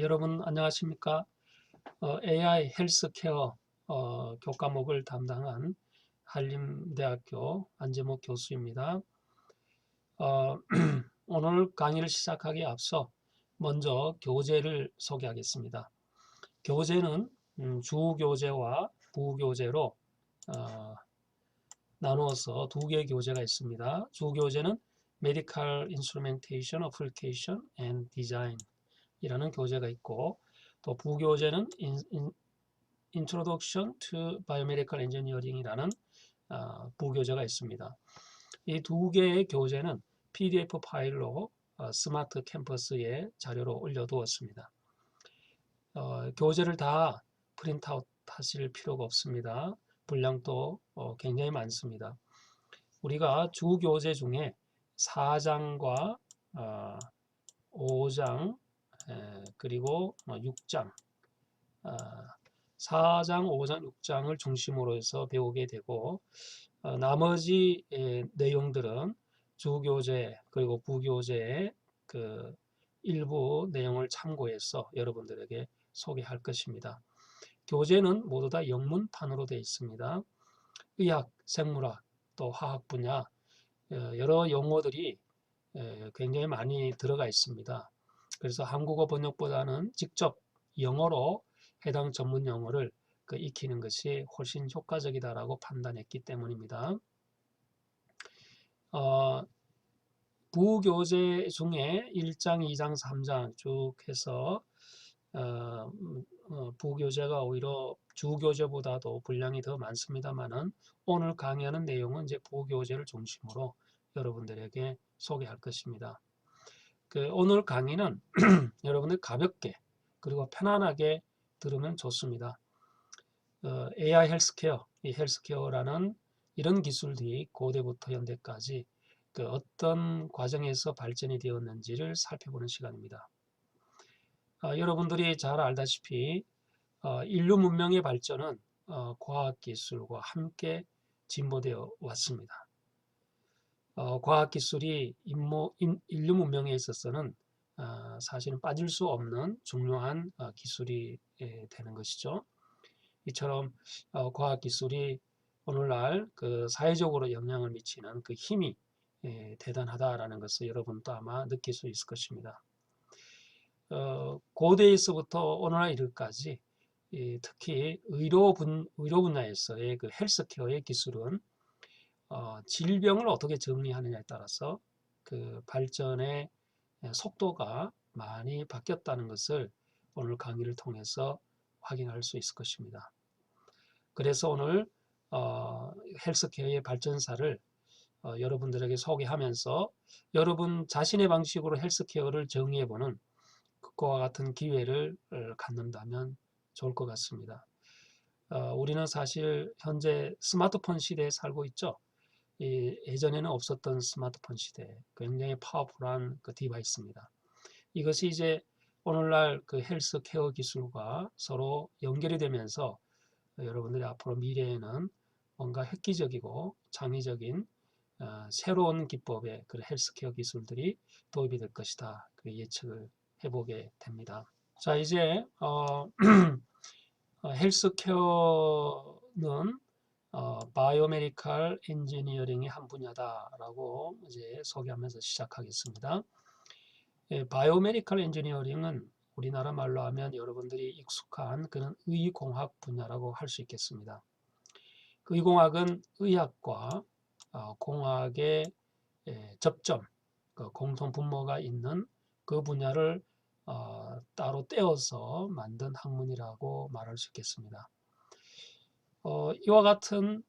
여러분 안녕하십니까? AI 헬스케어 교과목을 담당한 한림대학교 안재목 교수입니다. 오늘 강의를 시작하기에 앞서 먼저 교재를 소개하겠습니다. 교재는 주교재와 부교재로 나누어서 두 개의 교재가 있습니다. 주교재는 Medical Instrumentation Application and Design 이라는 교재가 있고, 또 부교재는 Introduction to Biomedical Engineering이라는 부교재가 있습니다. 이 두 개의 교재는 PDF 파일로 스마트 캠퍼스에 자료로 올려두었습니다. 교재를 다 프린트아웃 하실 필요가 없습니다. 분량도 굉장히 많습니다. 우리가 주교재 중에 4장과 5장 그리고 6장 4장, 5장, 6장을 중심으로 해서 배우게 되고, 나머지 내용들은 주교재 그리고 부교재의 그 일부 내용을 참고해서 여러분들에게 소개할 것입니다. 교재는 모두 다 영문판으로 되어 있습니다. 의학, 생물학, 또 화학 분야 여러 용어들이 굉장히 많이 들어가 있습니다. 그래서 한국어 번역보다는 직접 영어로 해당 전문 용어를 익히는 것이 훨씬 효과적이다라고 판단했기 때문입니다. 부교재 중에 1장, 2장, 3장 쭉 해서 부교재가 오히려 주교재보다도 분량이 더 많습니다만은 오늘 강의하는 내용은 이제 부교재를 중심으로 여러분들에게 소개할 것입니다. 오늘 강의는 여러분들 가볍게 그리고 편안하게 들으면 좋습니다. AI 헬스케어, 이 헬스케어라는 이런 기술들이 고대부터 현대까지 어떤 과정에서 발전이 되었는지를 살펴보는 시간입니다. 여러분들이 잘 알다시피 인류 문명의 발전은 과학기술과 함께 진보되어 왔습니다. 과학기술이 인류 문명에 있어서는 사실은 빠질 수 없는 중요한 기술이 되는 것이죠. 이처럼 과학기술이 오늘날 사회적으로 영향을 미치는 그 힘이 대단하다라는 것을 여러분도 아마 느낄 수 있을 것입니다. 고대에서부터 오늘날 이르기까지 특히 의료 분야에서의 그 헬스케어의 기술은 질병을 어떻게 정리하느냐에 따라서 그 발전의 속도가 많이 바뀌었다는 것을 오늘 강의를 통해서 확인할 수 있을 것입니다. 그래서 오늘 헬스케어의 발전사를 여러분들에게 소개하면서 여러분 자신의 방식으로 헬스케어를 정의해보는 그와 같은 기회를 갖는다면 좋을 것 같습니다. 우리는 사실 현재 스마트폰 시대에 살고 있죠. 예전에는 없었던 스마트폰 시대, 굉장히 파워풀한 디바이스입니다. 이것이 이제 오늘날 헬스케어 기술과 서로 연결이 되면서 여러분들이 앞으로 미래에는 뭔가 획기적이고 창의적인 새로운 기법의 헬스케어 기술들이 도입이 될 것이다. 예측을 해보게 됩니다. 자, 이제 헬스케어는 바이오메디컬 엔지니어링의 한 분야다라고 이제 소개하면서 시작하겠습니다. 바이오메디컬 엔지니어링은 우리나라 말로 하면 여러분들이 익숙한 그런 의공학 분야라고 할 수 있겠습니다. 의공학은 의학과 공학의 접점, 공통 분모가 있는 그 분야를 따로 떼어서 만든 학문이라고 말할 수 있겠습니다. 이와 같은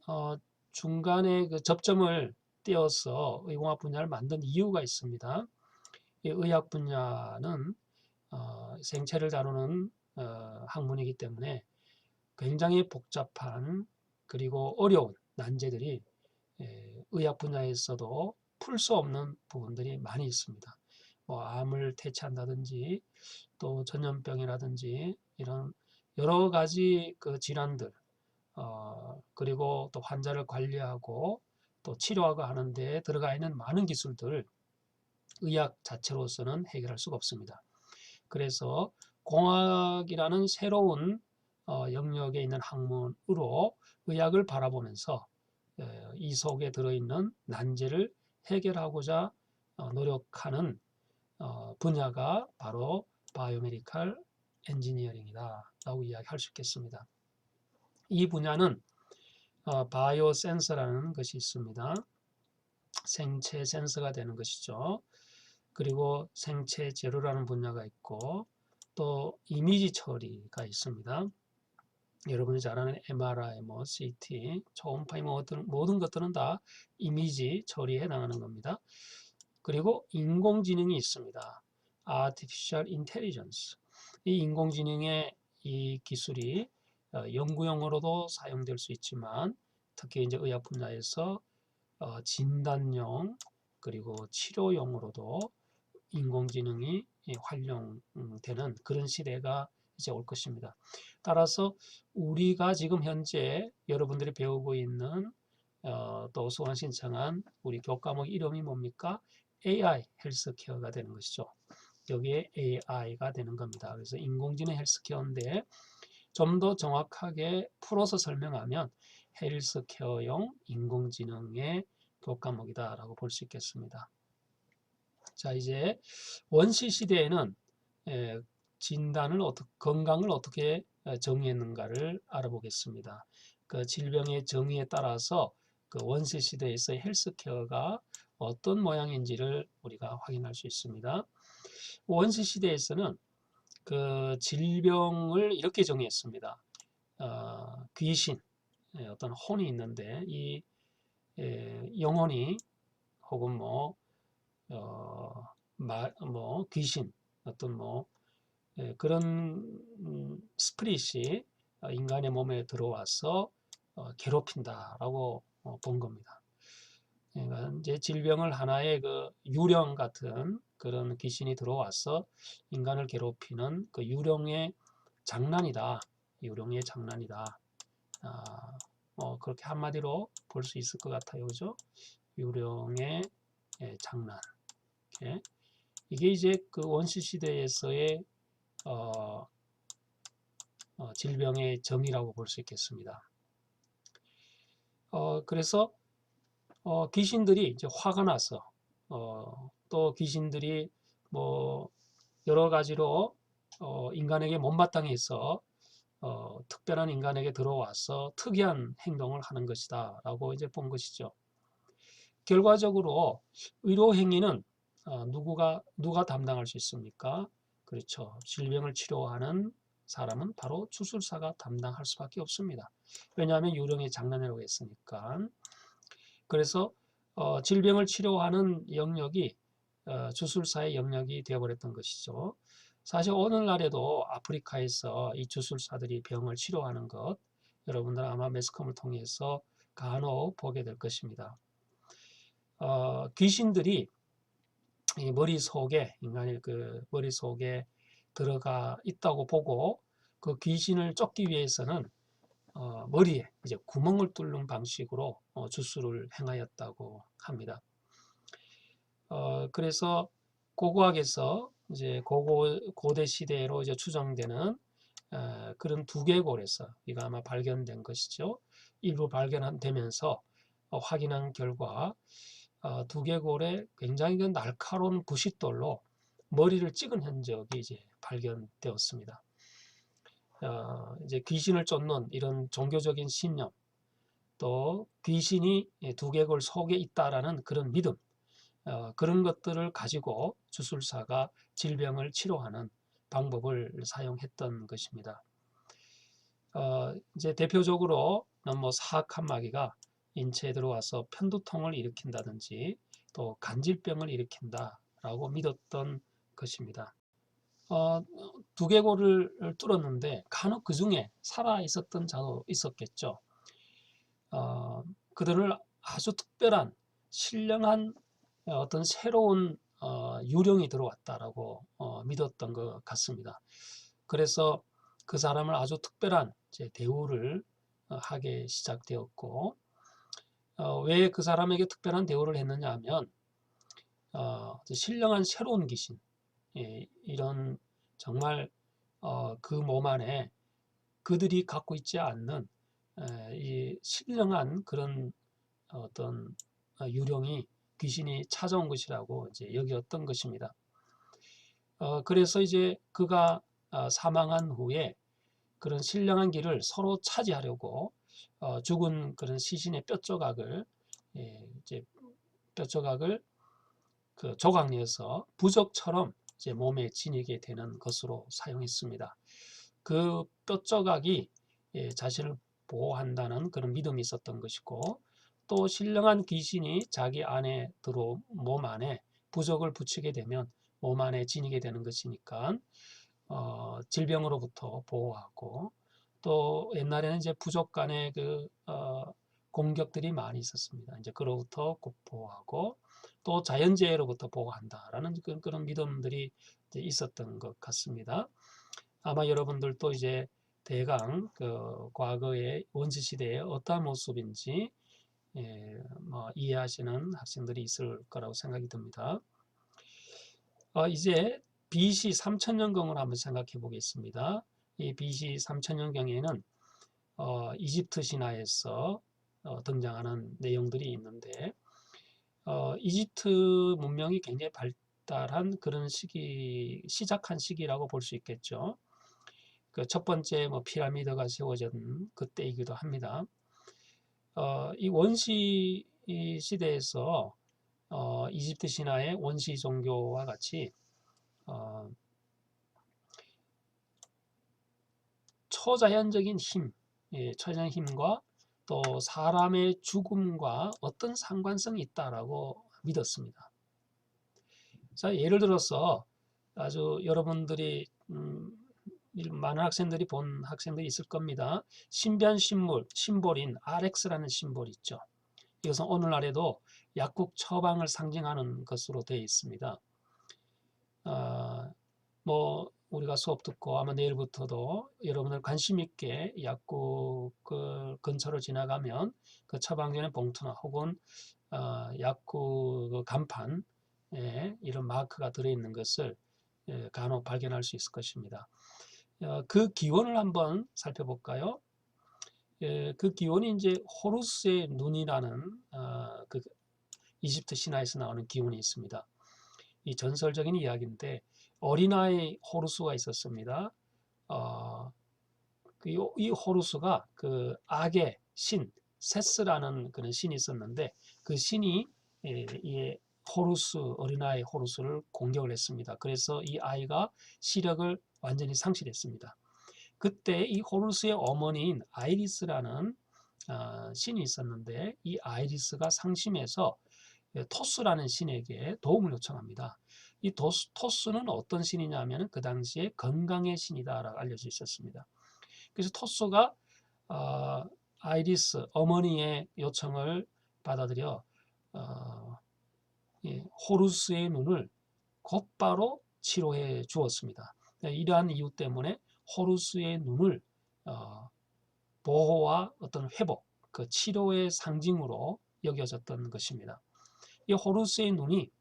중간에 접점을 떼어서 의공학 분야를 만든 이유가 있습니다. 이 의학 분야는 생체를 다루는 학문이기 때문에 굉장히 복잡한 그리고 어려운 난제들이 의학 분야에서도 풀 수 없는 부분들이 많이 있습니다. 암을 퇴치한다든지 또 전염병이라든지 이런 여러 가지 질환들 그리고 또 환자를 관리하고 또 치료하고 하는 데 들어가 있는 많은 기술들 의학 자체로서는 해결할 수가 없습니다. 그래서 공학이라는 새로운 영역에 있는 학문으로 의학을 바라보면서 이 속에 들어있는 난제를 해결하고자 노력하는 분야가 바로 바이오메디컬 엔지니어링이다 라고 이야기할 수 있겠습니다. 이 분야는 바이오 센서라는 것이 있습니다. 생체 센서가 되는 것이죠. 그리고 생체 재료라는 분야가 있고 또 이미지 처리가 있습니다. 여러분이 잘 아는 MRI, CT, 초음파의 모든 것들은 다 이미지 처리에 해당하는 겁니다. 그리고 인공지능이 있습니다. Artificial Intelligence. 이 인공지능의 이 기술이 연구용으로도 사용될 수 있지만 특히 이제 의학 분야에서 진단용 그리고 치료용으로도 인공지능이 활용되는 그런 시대가 이제 올 것입니다. 따라서 우리가 지금 현재 여러분들이 배우고 있는 또 수강 신청한 우리 교과목 이름이 뭡니까? AI 헬스케어가 되는 것이죠. 여기에 AI가 되는 겁니다. 그래서 인공지능 헬스케어인데 좀 더 정확하게 풀어서 설명하면 헬스케어용 인공지능의 교과목이다라고 볼 수 있겠습니다. 자, 이제 원시 시대에는 진단을 건강을 어떻게 정의했는가를 알아보겠습니다. 그 질병의 정의에 따라서 그 원시 시대에서 헬스케어가 어떤 모양인지를 우리가 확인할 수 있습니다. 원시 시대에서는 그 질병을 이렇게 정의했습니다. 귀신, 어떤 혼이 있는데 이 영혼이 혹은 귀신, 어떤 그런 스피릿이 인간의 몸에 들어와서 괴롭힌다라고 본 겁니다. 그러니까 이제 질병을 하나의 그 유령 같은 그런 귀신이 들어와서 인간을 괴롭히는 그 유령의 장난이다. 유령의 장난이다. 그렇게 한마디로 볼 수 있을 것 같아요. 그죠? 유령의 장난. 이게 이제 그 원시 시대에서의 질병의 정의라고 볼 수 있겠습니다. 그래서 귀신들이 이제 화가 나서 또 귀신들이 여러 가지로 인간에게 못마땅해서 특별한 인간에게 들어와서 특이한 행동을 하는 것이다 라고 이제 본 것이죠. 결과적으로 의료 행위는 누가 담당할 수 있습니까? 그렇죠. 질병을 치료하는 사람은 바로 주술사가 담당할 수밖에 없습니다. 왜냐하면 유령의 장난이라고 했으니까. 그래서 질병을 치료하는 영역이 주술사의 영역이 되어버렸던 것이죠. 사실 오늘날에도 아프리카에서 이 주술사들이 병을 치료하는 것 여러분들 아마 매스컴을 통해서 간혹 보게 될 것입니다. 귀신들이 이 머릿속에 인간의 그 머릿속에 들어가 있다고 보고 그 귀신을 쫓기 위해서는 머리에 이제 구멍을 뚫는 방식으로 주술을 행하였다고 합니다. 그래서 고고학에서 이제 고대 시대로 이제 추정되는 그런 두개골에서 이거 아마 발견된 것이죠. 일부 발견되면서 확인한 결과 두개골에 굉장히 날카로운 부싯돌로 머리를 찍은 흔적이 이제 발견되었습니다. 이제 귀신을 쫓는 이런 종교적인 신념, 또 귀신이 두개골 속에 있다라는 그런 믿음, 그런 것들을 가지고 주술사가 질병을 치료하는 방법을 사용했던 것입니다. 이제 대표적으로 사악한 마귀가 인체에 들어와서 편두통을 일으킨다든지 또 간질병을 일으킨다라고 믿었던 것입니다. 두개골을 뚫었는데 간혹 그 중에 살아 있었던 자도 있었겠죠. 그들을 아주 특별한 신령한 어떤 새로운 유령이 들어왔다라고 믿었던 것 같습니다. 그래서 그 사람을 아주 특별한 대우를 하게 시작되었고, 왜 그 사람에게 특별한 대우를 했느냐 하면 신령한 새로운 귀신, 이런 정말 그 몸 안에 그들이 갖고 있지 않는 이 신령한 그런 어떤 유령이 귀신이 찾아온 것이라고 이제 여겼던 것입니다. 그래서 이제 그가 사망한 후에 그런 신령한 길을 서로 차지하려고 죽은 그런 시신의 뼈조각을 이제 뼈조각을 그 조각내서 부적처럼 이제 몸에 지니게 되는 것으로 사용했습니다. 그 뼈조각이 자신을 보호한다는 그런 믿음이 있었던 것이고, 또 신령한 귀신이 자기 안에 몸 안에 부적을 붙이게 되면 몸 안에 지니게 되는 것이니까 질병으로부터 보호하고, 또 옛날에는 이제 부족 간의 공격들이 많이 있었습니다. 이제 그로부터 보호하고, 또 자연재해로부터 보호한다라는 그런 믿음들이 이제 있었던 것 같습니다. 아마 여러분들도 이제 대강 과거의 원시 시대의 어떠한 모습인지 이해하시는 학생들이 있을 거라고 생각이 듭니다. 이제 BC 3000년경을 한번 생각해 보겠습니다. 이 BC 3000년경에는 이집트 신화에서 등장하는 내용들이 있는데, 이집트 문명이 굉장히 발달한 그런 시작한 시기라고 볼 수 있겠죠. 그 첫 번째 피라미드가 세워진 그때이기도 합니다. 이 원시 시대에서 이집트 신화의 원시 종교와 같이 초자연적인 힘, 초자연 힘과 또 사람의 죽음과 어떤 상관성이 있다라고 믿었습니다. 자, 예를 들어서 아주 여러분들이 많은 학생들이 본 학생들이 있을 겁니다. 신비한 심볼인 RX라는 심볼이 있죠. 이것은 오늘날에도 약국 처방을 상징하는 것으로 되어 있습니다. 우리가 수업 듣고 아마 내일부터도 여러분들 관심 있게 약국 근처로 지나가면 그 처방전의 봉투나 혹은 약국 간판에 이런 마크가 들어있는 것을 간혹 발견할 수 있을 것입니다. 그 기원을 한번 살펴볼까요? 그 기원이 이제 호루스의 눈이라는 그 이집트 신화에서 나오는 기원이 있습니다. 이 전설적인 이야기인데, 어린아이 호루스가 있었습니다. 이 호루스가 그 악의 신 세스라는 그런 신이 있었는데, 그 신이 이 어린아이 호루스를 공격을 했습니다. 그래서 이 아이가 시력을 완전히 상실했습니다. 그때 이 호루스의 어머니인 아이리스라는 신이 있었는데, 이 아이리스가 상심해서 토스라는 신에게 도움을 요청합니다. 이 토스는 어떤 신이냐면 그 당시에 건강의 신이다라고 알려져 있었습니다. 그래서 토스가 아이리스 어머니의 요청을 받아들여 호루스의 눈을 곧바로 치료해 주었습니다. 이러한 이유 때문에 호루스의 눈을 보호와 어떤 회복, 그 치료의 상징으로 여겨졌던 것입니다. 이 호루스의 눈이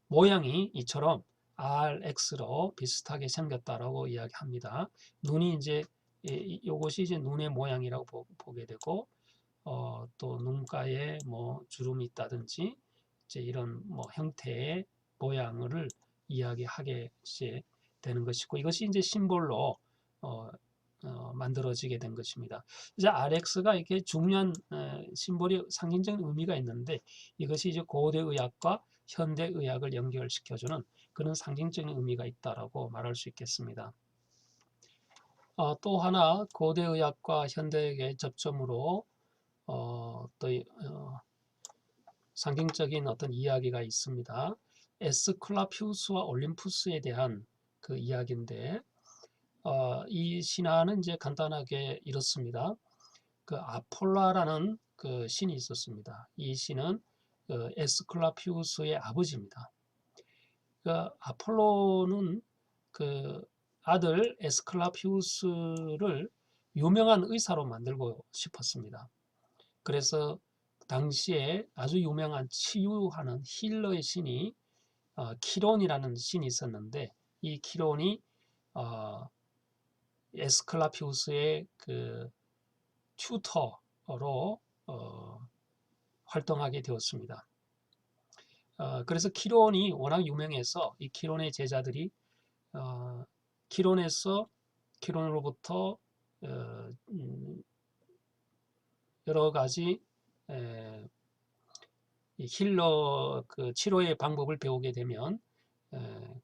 모양이 이처럼 RX로 비슷하게 생겼다라고 이야기합니다. 눈이 이제 이것이 이제 눈의 모양이라고 보게 되고, 또 눈가에 주름이 있다든지 이제 이런 형태의 모양을 이야기하게 되는 것이고, 이것이 이제 심볼로 만들어지게 된 것입니다. 이제 RX가 이렇게 중요한 심볼이 상징적인 의미가 있는데, 이것이 이제 고대 의학과 현대 의학을 연결시켜주는 그런 상징적인 의미가 있다라고 말할 수 있겠습니다. 또 하나 고대 의학과 현대의 접점으로 상징적인 어떤 이야기가 있습니다. 에스클라피우스와 올림푸스에 대한 그 이야기인데, 이 신화는 이제 간단하게 이렇습니다. 그 아폴라라는 그 신이 있었습니다. 이 신은 에스클라피우스의 아버지입니다. 그 아폴로는 그 아들 에스클라피우스를 유명한 의사로 만들고 싶었습니다. 그래서 당시에 아주 유명한 치유하는 힐러의 신이 키론이라는 신이 있었는데, 이 키론이 에스클라피우스의 그 튜터로 활동하게 되었습니다. 그래서 키론이 워낙 유명해서 이 키론의 제자들이 키론으로부터 여러 가지 힐러 그 치료의 방법을 배우게 되면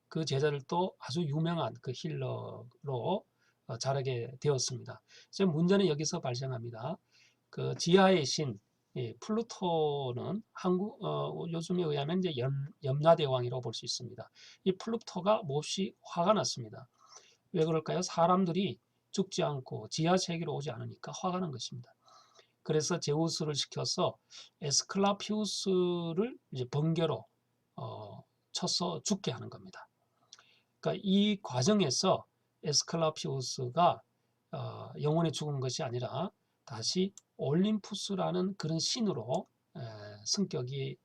그 제자들도 아주 유명한 그 힐러로 자라게 되었습니다. 이제 문제는 여기서 발생합니다. 그 지하의 신 플루토는 요즘에 의하면 이제 염라대왕이라고 볼 수 있습니다. 이 플루토가 몹시 화가 났습니다. 왜 그럴까요? 사람들이 죽지 않고 지하 세계로 오지 않으니까 화가 난 것입니다. 그래서 제우스를 시켜서 에스클라피우스를 이제 번개로 쳐서 죽게 하는 겁니다. 그러니까 이 과정에서 에스클라피우스가 영원히 죽은 것이 아니라 다시 올림푸스라는 그런 신으로 승격이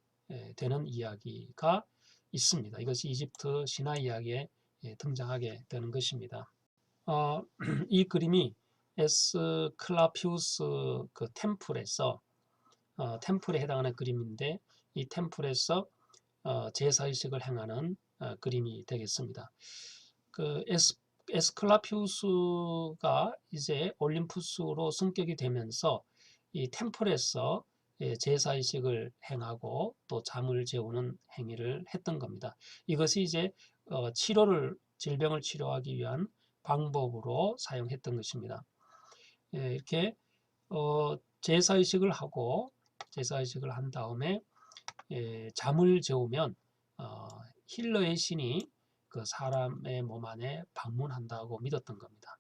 되는 이야기가 있습니다. 이것이 이집트 신화 이야기에 등장하게 되는 것입니다. 이 그림이 에스클라피우스 그 템플에 해당하는 그림인데 이 템플에서 제사의식을 행하는 그림이 되겠습니다. 그 에스클라피우스가 이제 올림푸스로 승격이 되면서 이 템플에서 제사의식을 행하고 또 잠을 재우는 행위를 했던 겁니다. 이것이 이제 질병을 치료하기 위한 방법으로 사용했던 것입니다. 이렇게 제사의식을 한 다음에 잠을 재우면 힐러의 신이 그 사람의 몸 안에 방문한다고 믿었던 겁니다.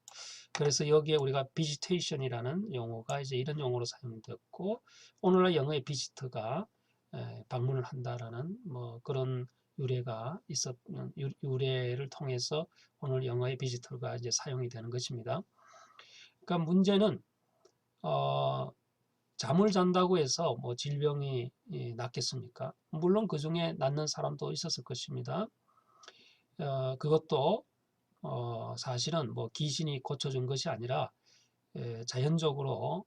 그래서 여기에 우리가 비지테이션이라는 용어가 이제 이런 용어로 사용되었고 오늘날 영어의 비지트가 방문을 한다라는 뭐 그런 유래를 통해서 오늘 영어의 비지터가 이제 사용이 되는 것입니다. 그러니까 문제는 잠을 잔다고 해서 뭐 질병이 낫겠습니까? 물론 그 중에 낫는 사람도 있었을 것입니다. 그것도 사실은 뭐 귀신이 고쳐준 것이 아니라 자연적으로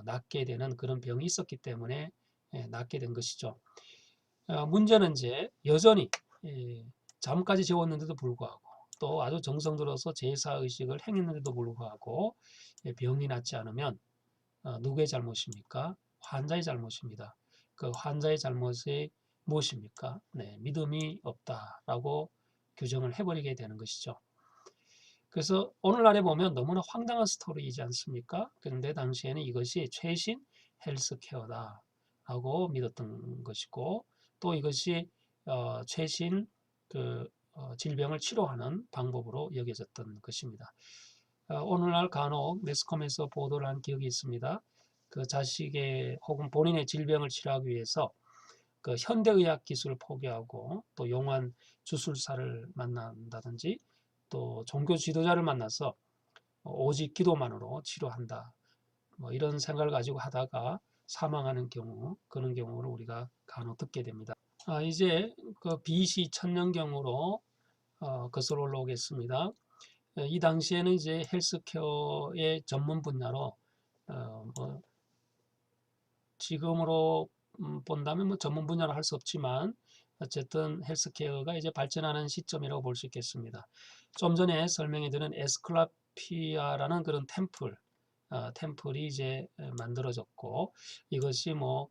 낫게 되는 그런 병이 있었기 때문에 낫게 된 것이죠. 문제는 이제 여전히 잠까지 재웠는데도 불구하고 또 아주 정성 들어서 제사의식을 행했는데도 불구하고 병이 낫지 않으면 누구의 잘못입니까? 환자의 잘못입니다. 그 환자의 잘못이 무엇입니까? 믿음이 없다라고 규정을 해버리게 되는 것이죠. 그래서 오늘날에 보면 너무나 황당한 스토리이지 않습니까? 그런데 당시에는 이것이 최신 헬스케어다라고 믿었던 것이고 또 이것이 최신 질병을 치료하는 방법으로 여겨졌던 것입니다. 오늘날 간혹 매스컴에서 보도를 한 기억이 있습니다. 그 자식의 혹은 본인의 질병을 치료하기 위해서 그 현대의학 기술을 포기하고 또 용한 주술사를 만난다든지 또 종교 지도자를 만나서 오직 기도만으로 치료한다. 뭐 이런 생각을 가지고 하다가 사망하는 경우, 그런 경우를 우리가 간혹 듣게 됩니다. 이제 그 BC 천년경으로 거슬러 올라오겠습니다. 이 당시에는 이제 헬스케어의 전문 분야로 뭐 지금으로 본다면 뭐 전문 분야로 할 수 없지만 어쨌든 헬스케어가 이제 발전하는 시점이라고 볼 수 있겠습니다. 좀 전에 설명해드린 에스클라피아라는 그런 템플이 이제 만들어졌고 이것이 뭐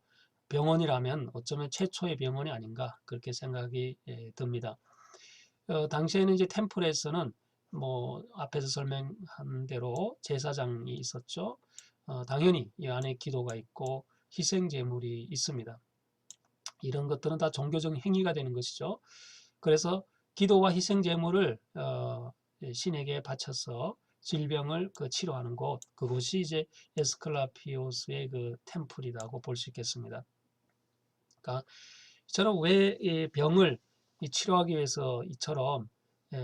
병원이라면 어쩌면 최초의 병원이 아닌가 그렇게 생각이 듭니다. 당시에는 이제 템플에서는 뭐 앞에서 설명한 대로 제사장이 있었죠. 당연히 이 안에 기도가 있고 희생 제물이 있습니다. 이런 것들은 다 종교적인 행위가 되는 것이죠. 그래서 기도와 희생 제물을 신에게 바쳐서 질병을 치료하는 곳, 그곳이 이제 에스클라피오스의 그 템플이라고 볼 수 있겠습니다. 그러니까 이처럼 왜 병을 치료하기 위해서 이처럼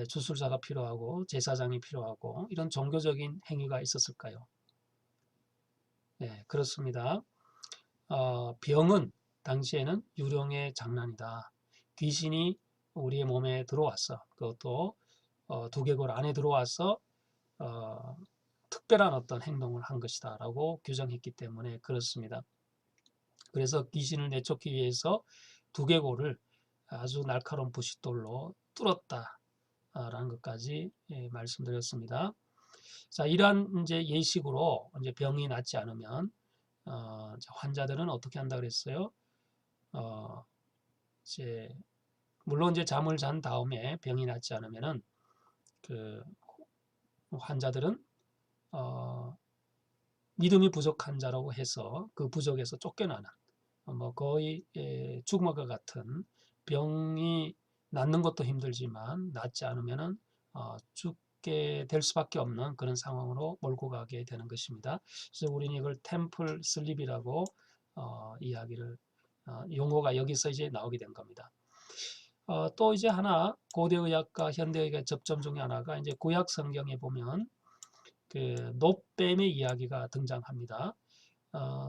주술사가 필요하고 제사장이 필요하고 이런 종교적인 행위가 있었을까요? 네, 그렇습니다. 병은 당시에는 유령의 장난이다. 귀신이 우리의 몸에 들어왔어. 그것도 두개골 안에 들어와서 특별한 어떤 행동을 한 것이다 라고 규정했기 때문에 그렇습니다. 그래서 귀신을 내쫓기 위해서 두개골을 아주 날카로운 부싯돌로 뚫었다 라는 것까지 말씀드렸습니다. 자, 이러한 이제 예식으로 이제 병이 낫지 않으면 환자들은 어떻게 한다 그랬어요? 이제 물론 이제 잠을 잔 다음에 병이 낫지 않으면은 그 환자들은 믿음이 부족한 자라고 해서 그 부족에서 쫓겨나는 뭐 거의 죽음과 같은, 병이 낫는 것도 힘들지만 낫지 않으면은 죽게 될 수밖에 없는 그런 상황으로 몰고 가게 되는 것입니다. 그래서 우리는 이걸 템플 슬립이라고 이야기를 용어가 여기서 이제 나오게 된 겁니다. 또 이제 하나 고대의학과 현대의학의 접점 중에 하나가 이제 구약 성경에 보면 그 놋뱀의 이야기가 등장합니다.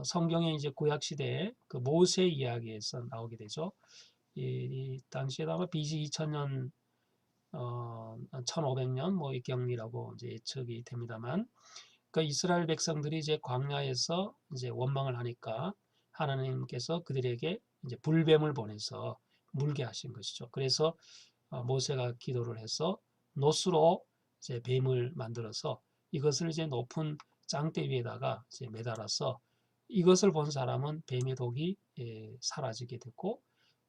성경에 이제 구약 시대에 그 모세 이야기에서 나오게 되죠. 이 당시에 아마 BC 2000년 1500년 뭐 이 경리라고 이제 예측이 됩니다만, 그 이스라엘 백성들이 이제 광야에서 이제 원망을 하니까 하나님께서 그들에게 이제 불뱀을 보내서 물게 하신 것이죠. 그래서 모세가 기도를 해서 놋으로 이제 뱀을 만들어서 이것을 이제 높은 장대 위에다가 이제 매달아서 이것을 본 사람은 뱀의 독이 사라지게 됐고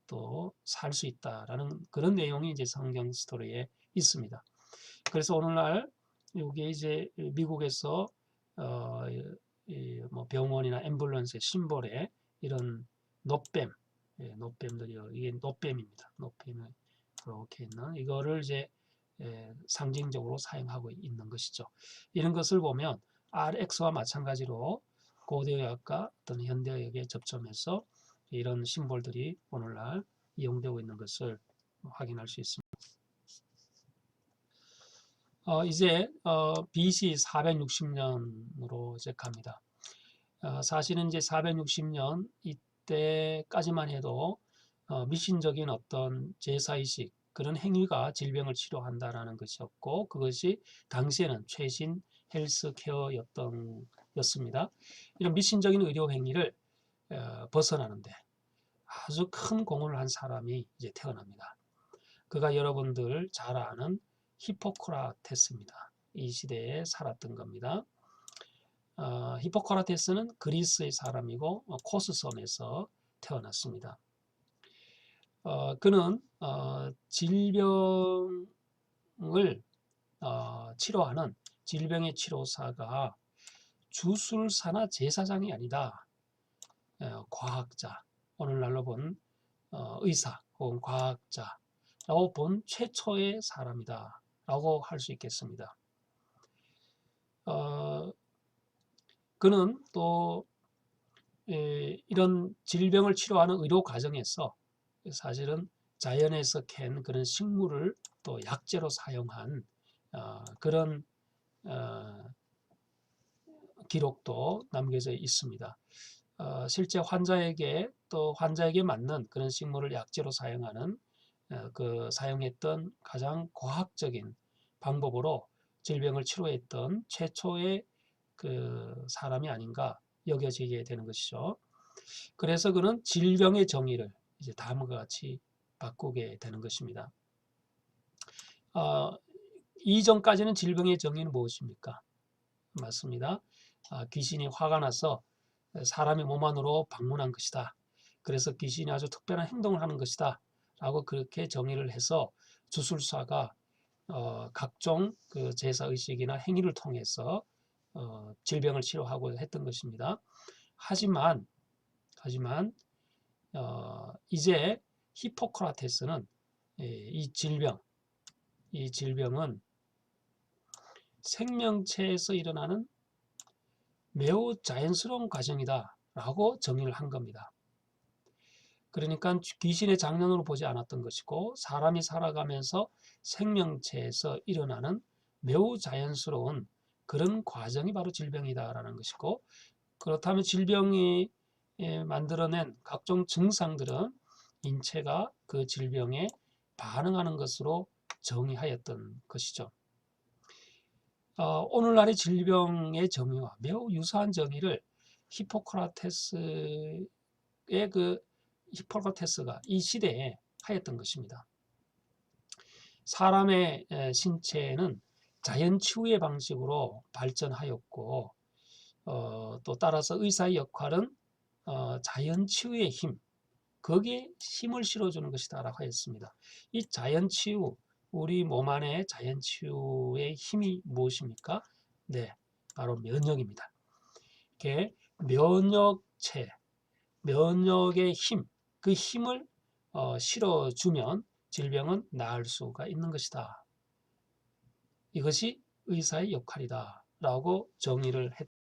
또 살 수 있다라는 그런 내용이 이제 성경 스토리에 있습니다. 그래서 오늘날 이게 이제 미국에서 뭐 병원이나 앰뷸런스의 심볼에 이런 놋뱀, 놋뱀들이요. 이게 놋뱀입니다. 놋뱀이 그렇게 있는 이거를 이제 상징적으로 사용하고 있는 것이죠. 이런 것을 보면 RX와 마찬가지로 고대의학과 어떤 현대의학에 접점해서 이런 심볼들이 오늘날 이용되고 있는 것을 확인할 수 있습니다. 이제 BC 460년으로 이제 갑니다. 사실은 이제 460년 이때까지만 해도 미신적인 어떤 제사의식, 그런 행위가 질병을 치료한다라는 것이었고, 그것이 당시에는 최신 헬스케어였습니다. 이런 미신적인 의료 행위를 벗어나는데 아주 큰 공헌을 한 사람이 이제 태어납니다. 그가 여러분들 잘 아는 히포크라테스입니다. 이 시대에 살았던 겁니다. 히포크라테스는 그리스의 사람이고 코스섬에서 태어났습니다. 그는 질병을 치료하는 질병의 치료사가 주술사나 제사장이 아니다. 과학자, 오늘날로 본 의사 혹은 과학자라고 본 최초의 사람이다 라고 할 수 있겠습니다. 그는 또 이런 질병을 치료하는 의료 과정에서 사실은 자연에서 캔 그런 식물을 또 약재로 사용한 그런 기록도 남겨져 있습니다. 실제 환자에게 또 환자에게 맞는 그런 식물을 약재로 사용하는 그 사용했던 가장 과학적인 방법으로 질병을 치료했던 최초의 그 사람이 아닌가 여겨지게 되는 것이죠. 그래서 그는 질병의 정의를 이제 다음과 같이 바꾸게 되는 것입니다. 이전까지는 질병의 정의는 무엇입니까? 맞습니다. 귀신이 화가 나서 사람의 몸 안으로 방문한 것이다. 그래서 귀신이 아주 특별한 행동을 하는 것이다. 라고 그렇게 정의를 해서 주술사가 각종 그 제사의식이나 행위를 통해서 질병을 치료하고 했던 것입니다. 하지만 이제 히포크라테스는 이 질병은 생명체에서 일어나는 매우 자연스러운 과정이다 라고 정의를 한 겁니다. 그러니까 귀신의 장난으로 보지 않았던 것이고 사람이 살아가면서 생명체에서 일어나는 매우 자연스러운 그런 과정이 바로 질병이다라는 것이고, 그렇다면 질병이 만들어낸 각종 증상들은 인체가 그 질병에 반응하는 것으로 정의하였던 것이죠. 오늘날의 질병의 정의와 매우 유사한 정의를 히포크라테스의 히포크라테스가 이 시대에 하였던 것입니다. 사람의 신체는 자연치유의 방식으로 발전하였고 또 따라서 의사의 역할은 자연치유의 힘, 거기에 힘을 실어주는 것이다 라고 하였습니다. 이 자연치유, 우리 몸 안에 자연치유의 힘이 무엇입니까? 네, 바로 면역입니다. 이렇게 면역체, 면역의 힘, 그 힘을 실어주면 질병은 나을 수가 있는 것이다. 이것이 의사의 역할이다 라고 정의를 했다.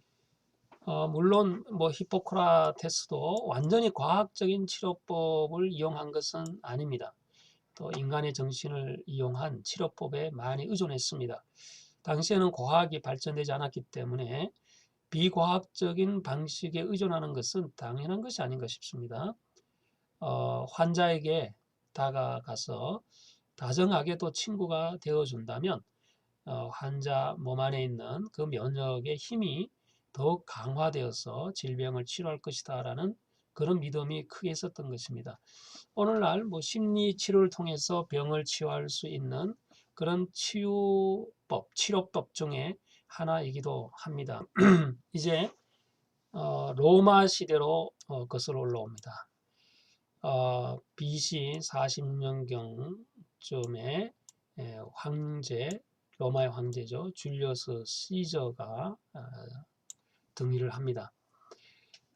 물론 뭐 히포크라테스도 완전히 과학적인 치료법을 이용한 것은 아닙니다. 또 인간의 정신을 이용한 치료법에 많이 의존했습니다. 당시에는 과학이 발전되지 않았기 때문에 비과학적인 방식에 의존하는 것은 당연한 것이 아닌가 싶습니다. 환자에게 다가가서 다정하게도 친구가 되어준다면 환자 몸 안에 있는 그 면역의 힘이 더욱 강화되어서 질병을 치료할 것이다 라는 그런 믿음이 크게 있었던 것입니다. 오늘날 뭐 심리 치료를 통해서 병을 치유할 수 있는 그런 치료법 중에 하나이기도 합니다. 이제 로마 시대로 거슬러 올라옵니다. BC 40년경쯤에 황제, 로마의 황제죠. 줄리어스 시저가 등위를 합니다.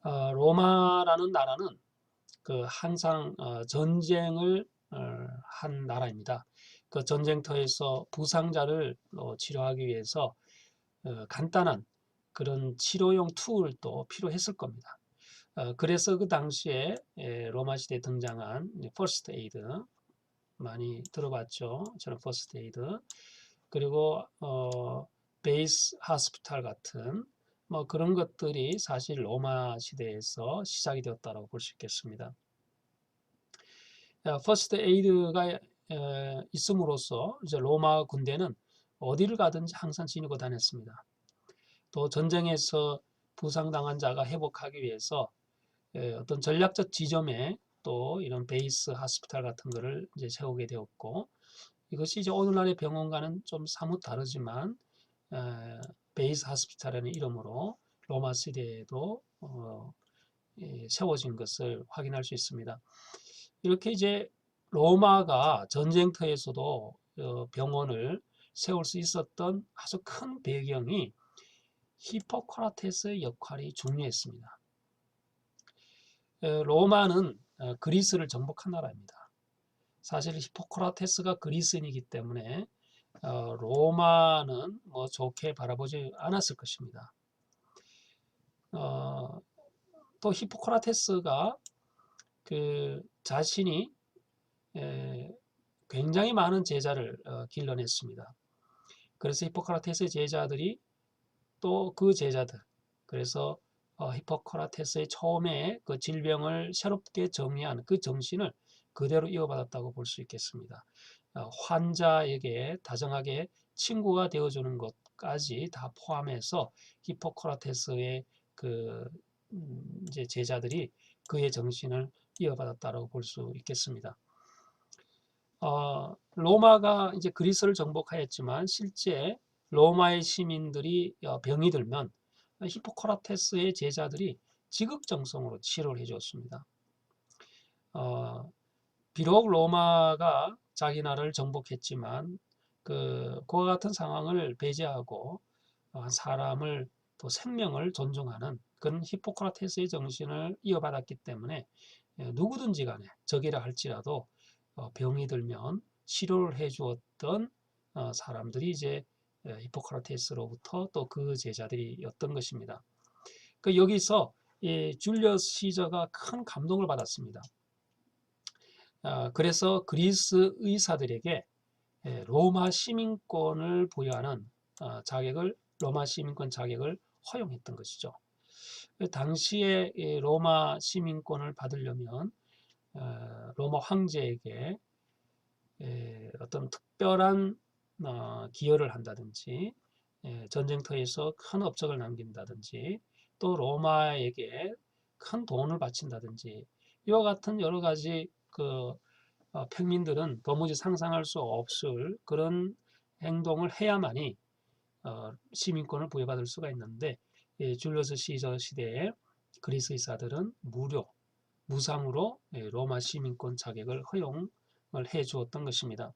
로마라는 나라는 그 항상 전쟁을 한 나라입니다. 그 전쟁터에서 부상자를 치료하기 위해서 간단한 그런 치료용 툴도 필요했을 겁니다. 그래서 그 당시에 로마 시대에 등장한 퍼스트 에이드 많이 들어봤죠. 저는 퍼스트 에이드 그리고 베이스 하스피탈 같은 뭐 그런 것들이 사실 로마 시대에서 시작이 되었다고 볼 수 있겠습니다. 퍼스트 에이드가 있음으로써 이제 로마 군대는 어디를 가든지 항상 지니고 다녔습니다. 또 전쟁에서 부상당한 자가 회복하기 위해서 어떤 전략적 지점에 또 이런 베이스 하스피탈 같은 거를 이제 세우게 되었고 이것이 이제 오늘날의 병원과는 좀 사뭇 다르지만 베이스 하스피탈이라는 이름으로 로마 시대에도 세워진 것을 확인할 수 있습니다. 이렇게 이제 로마가 전쟁터에서도 병원을 세울 수 있었던 아주 큰 배경이 히포크라테스의 역할이 중요했습니다. 로마는 그리스를 정복한 나라입니다. 사실 히포크라테스가 그리스인이기 때문에 로마는 뭐 좋게 바라보지 않았을 것입니다. 또 히포크라테스가 그 자신이 굉장히 많은 제자를 길러냈습니다. 그래서 히포크라테스의 제자들이 또 그 제자들, 그래서 히포크라테스의 처음에 그 질병을 새롭게 정의한 그 정신을 그대로 이어받았다고 볼 수 있겠습니다. 환자에게 다정하게 친구가 되어주는 것까지 다 포함해서 히포크라테스의 그 이제 제자들이 그의 정신을 이어받았다고 볼 수 있겠습니다. 로마가 이제 그리스를 정복하였지만 실제 로마의 시민들이 병이 들면 히포크라테스의 제자들이 지극정성으로 치료를 해주었습니다. 비록 로마가 자기 나라를 정복했지만 그와 같은 상황을 배제하고 사람을 또 생명을 존중하는 그런 히포크라테스의 정신을 이어받았기 때문에 누구든지 간에 적이라 할지라도 병이 들면 치료를 해주었던 사람들이 이제 히포크라테스로부터 또 그 제자들이었던 것입니다. 여기서 줄리어스 시저가 큰 감동을 받았습니다. 그래서 그리스 의사들에게 로마 시민권을 부여하는 자격을 로마 시민권 자격을 허용했던 것이죠. 당시에 로마 시민권을 받으려면 로마 황제에게 어떤 특별한 기여를 한다든지 전쟁터에서 큰 업적을 남긴다든지 또 로마에게 큰 돈을 바친다든지 이와 같은 여러 가지 평민들은 도무지 상상할 수 없을 그런 행동을 해야만이 시민권을 부여받을 수가 있는데 줄리어스 시저 시대에 그리스 의사들은 무상으로 로마 시민권 자격을 허용을 해 주었던 것입니다.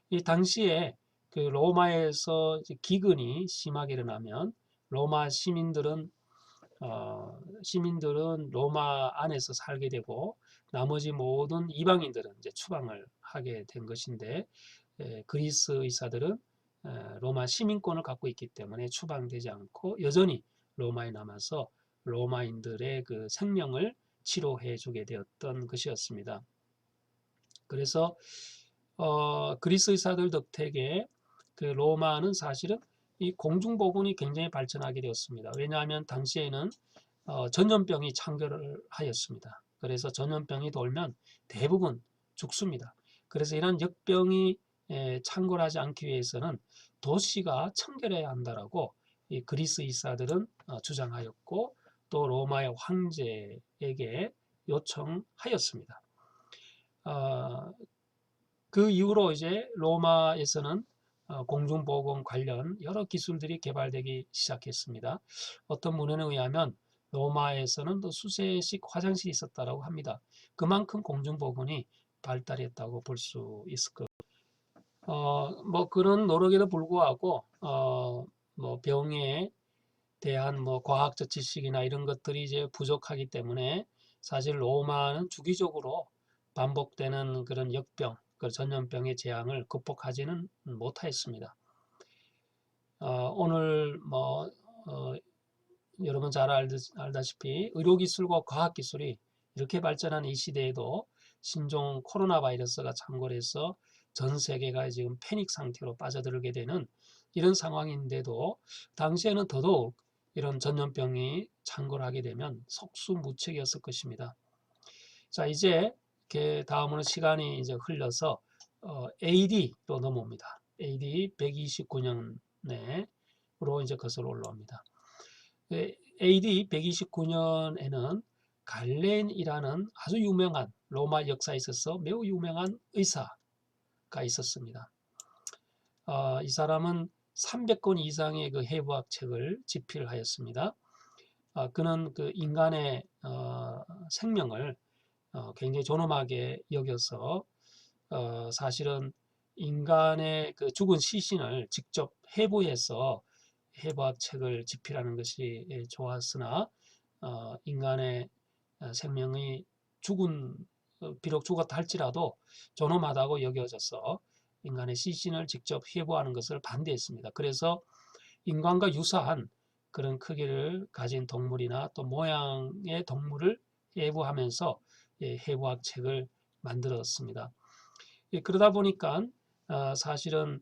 이 당시에 그 로마에서 기근이 심하게 일어나면 로마 시민들은 로마 안에서 살게 되고 나머지 모든 이방인들은 이제 추방을 하게 된 것인데 그리스 의사들은 로마 시민권을 갖고 있기 때문에 추방되지 않고 여전히 로마에 남아서 로마인들의 그 생명을 치료해 주게 되었던 것이었습니다. 그래서 그리스 의사들 덕택에 그 로마는 사실은 이 공중보건이 굉장히 발전하게 되었습니다. 왜냐하면 당시에는 전염병이 창궐을 하였습니다. 그래서 전염병이 돌면 대부분 죽습니다. 그래서 이런 역병이 창궐하지 않기 위해서는 도시가 청결해야 한다라고 이 그리스 의사들은 주장하였고 또 로마의 황제에게 요청하였습니다. 그 이후로 이제 로마에서는 공중보건 관련 여러 기술들이 개발되기 시작했습니다. 어떤 문헌에 의하면 로마에서는 또 수세식 화장실이 있었다고 합니다. 그만큼 공중보건이 발달했다고 볼 수 있을 것. 뭐 그런 노력에도 불구하고 뭐 병에 대한 뭐 과학적 지식이나 이런 것들이 이제 부족하기 때문에 사실 로마는 주기적으로 반복되는 그런 역병, 그 전염병의 재앙을 극복하지는 못하였습니다. 오늘 뭐 여러분 잘 알다시피 의료기술과 과학기술이 이렇게 발전한 이 시대에도 신종 코로나 바이러스가 창궐해서 전 세계가 지금 패닉 상태로 빠져들게 되는 이런 상황인데도 당시에는 더더욱 이런 전염병이 창궐하게 되면 속수무책이었을 것입니다. 자, 이제 다음으로 시간이 이제 흘러서 AD로 넘어옵니다. AD 129년으로 이제 거슬러 올라옵니다. AD 129년에는 갈렌이라는 아주 유명한 로마 역사에 있어서 매우 유명한 의사가 있었습니다. 이 사람은 300권 이상의 그 해부학 책을 집필하였습니다. 그는 그 인간의 생명을 굉장히 존엄하게 여겨서 사실은 인간의 그 죽은 시신을 직접 해부해서 해부학 책을 집필하는 것이 좋았으나 인간의 생명이 비록 죽었다 할지라도 존엄하다고 여겨져서 인간의 시신을 직접 해부하는 것을 반대했습니다. 그래서 인간과 유사한 그런 크기를 가진 동물이나 또 모양의 동물을 해부하면서 해부학 책을 만들었습니다. 그러다 보니까 사실은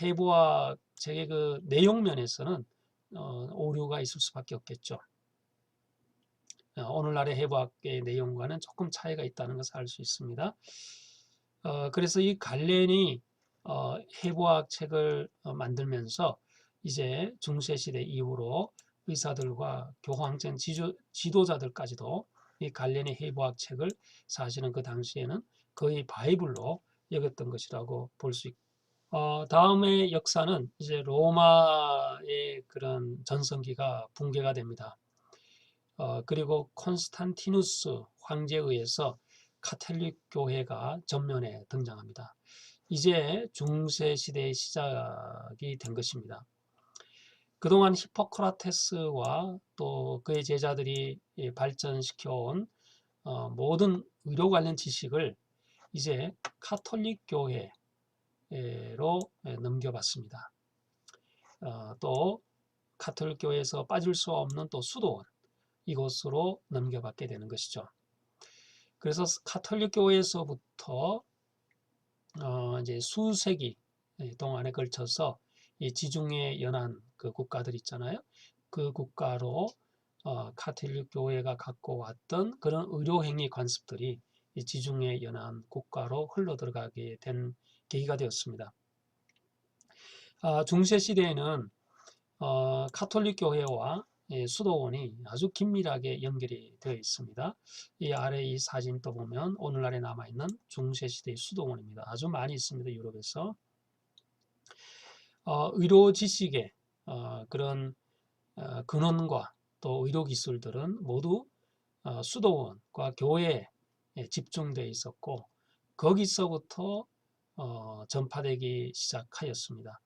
해부학 책의 그 내용 면에서는 오류가 있을 수밖에 없겠죠. 오늘날의 해부학의 내용과는 조금 차이가 있다는 것을 알 수 있습니다. 그래서 이 갈렌이 해부학 책을 만들면서 이제 중세시대 이후로 의사들과 교황청 지도자들까지도 이 갈렌의 해부학 책을 사실은 그 당시에는 거의 바이블로 여겼던 것이라고 볼 수 있고, 다음의 역사는 이제 로마의 그런 전성기가 붕괴가 됩니다. 그리고 콘스탄티누스 황제에 의해서 카톨릭 교회가 전면에 등장합니다. 이제 중세 시대의 시작이 된 것입니다. 그동안 히포크라테스와 또 그의 제자들이 발전시켜온 모든 의료 관련 지식을 이제 카톨릭 교회로 넘겨받습니다. 또 카톨릭 교회에서 빠질 수 없는 또 수도원, 이곳으로 넘겨받게 되는 것이죠. 그래서 카톨릭 교회에서부터 이제 수세기 동안에 걸쳐서 이 지중해 연안 그 국가들 있잖아요. 그 국가로 카톨릭 교회가 갖고 왔던 그런 의료행위 관습들이 이 지중해 연안 국가로 흘러 들어가게 된 계기가 되었습니다. 중세 시대에는 가톨릭 교회와 수도원이 아주 긴밀하게 연결이 되어 있습니다. 이 아래 이 사진 또 보면 오늘날에 남아있는 중세 시대의 수도원입니다. 아주 많이 있습니다. 유럽에서. 의료 지식의 그런 근원과 또 의료 기술들은 모두 수도원과 교회에 집중되어 있었고 거기서부터 전파되기 시작하였습니다.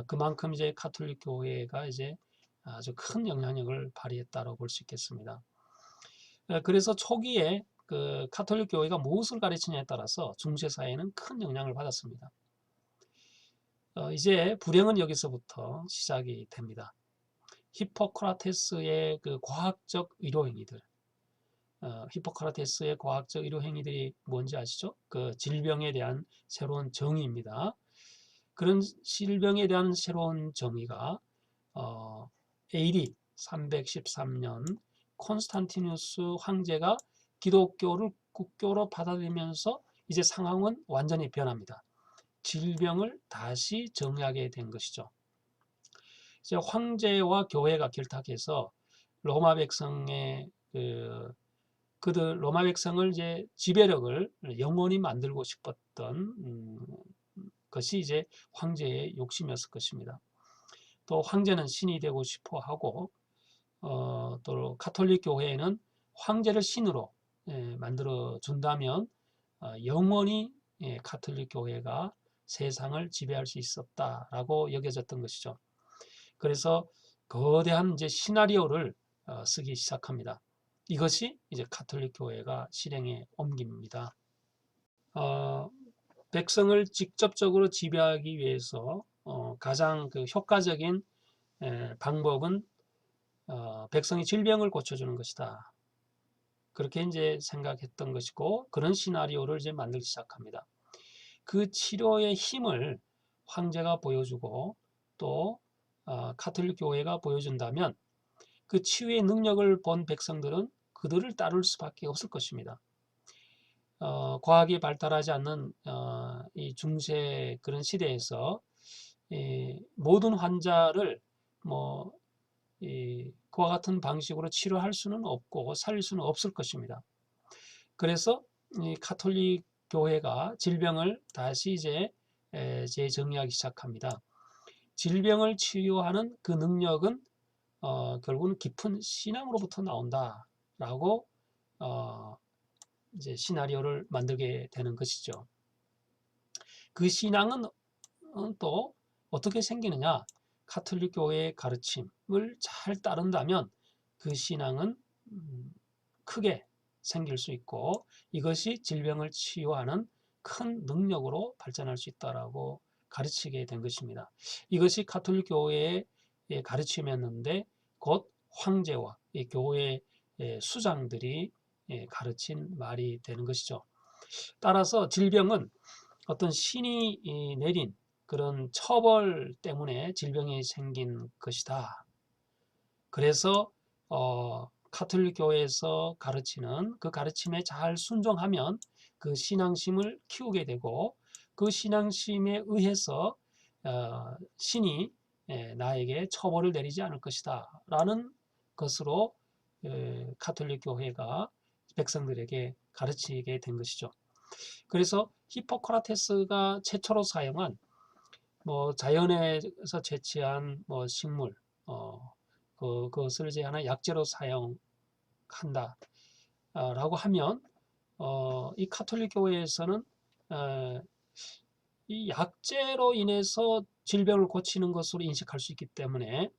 그만큼 이제 가톨릭 교회가 이제 아주 큰 영향력을 발휘했다고 볼 수 있겠습니다. 그래서 초기에 그 가톨릭 교회가 무엇을 가르치냐에 따라서 중세 사회는 큰 영향을 받았습니다. 이제 불행은 여기서부터 시작이 됩니다. 히포크라테스의 그 과학적 의료 행위들, 히포크라테스의 과학적 의료 행위들이 뭔지 아시죠? 그 질병에 대한 새로운 정의입니다. 그런 질병에 대한 새로운 정의가 AD 313년 콘스탄티누스 황제가 기독교를 국교로 받아들이면서 이제 상황은 완전히 변합니다. 질병을 다시 정의하게 된 것이죠. 이제 황제와 교회가 결탁해서 로마 백성의 그들 로마 백성을 이제 지배력을 영원히 만들고 싶었던 것이 이제 황제의 욕심이었을 것입니다. 또 황제는 신이 되고 싶어 하고 또 가톨릭 교회에는 황제를 신으로 만들어 준다면 영원히 가톨릭 교회가 세상을 지배할 수 있었다라고 여겨졌던 것이죠. 그래서 거대한 이제 시나리오를 쓰기 시작합니다. 이것이 이제 가톨릭 교회가 실행에 옮깁니다. 백성을 직접적으로 지배하기 위해서 가장 그 효과적인 방법은 백성이 질병을 고쳐주는 것이다. 그렇게 이제 생각했던 것이고 그런 시나리오를 이제 만들기 시작합니다. 그 치료의 힘을 황제가 보여주고 또 가톨릭 교회가 보여준다면 그 치유의 능력을 본 백성들은 그들을 따를 수밖에 없을 것입니다. 과학이 발달하지 않는 이 중세 그런 시대에서 모든 환자를 그와 같은 방식으로 치료할 수는 없고 살릴 수는 없을 것입니다. 그래서 이 가톨릭 교회가 질병을 다시 이제 재정의하기 시작합니다. 질병을 치유하는 그 능력은 결국은 깊은 신앙으로부터 나온다라고 이제 시나리오를 만들게 되는 것이죠. 그 신앙은 또 어떻게 생기느냐? 가톨릭 교회의 가르침을 잘 따른다면 그 신앙은 크게 생길 수 있고 이것이 질병을 치유하는 큰 능력으로 발전할 수 있다라고 가르치게 된 것입니다. 이것이 가톨릭 교회의 가르침이었는데 곧 황제와 교회 수장들이 가르친 말이 되는 것이죠. 따라서 질병은 어떤 신이 내린 그런 처벌 때문에 질병이 생긴 것이다. 그래서 가톨릭 교회에서 가르치는 그 가르침에 잘 순종하면 그 신앙심을 키우게 되고 그 신앙심에 의해서 신이 나에게 처벌을 내리지 않을 것이다 라는 것으로 가톨릭 교회가 백성들에게 가르치게 된 것이죠. 그래서 히포크라테스가 최초로 사용한 자연에서 채취한 식물 그것을 이제 하나 약재로 사용한다 라고 하면 이 가톨릭 교회에서는 이 약재로 인해서 질병을 고치는 것으로 인식할 수 있기 때문에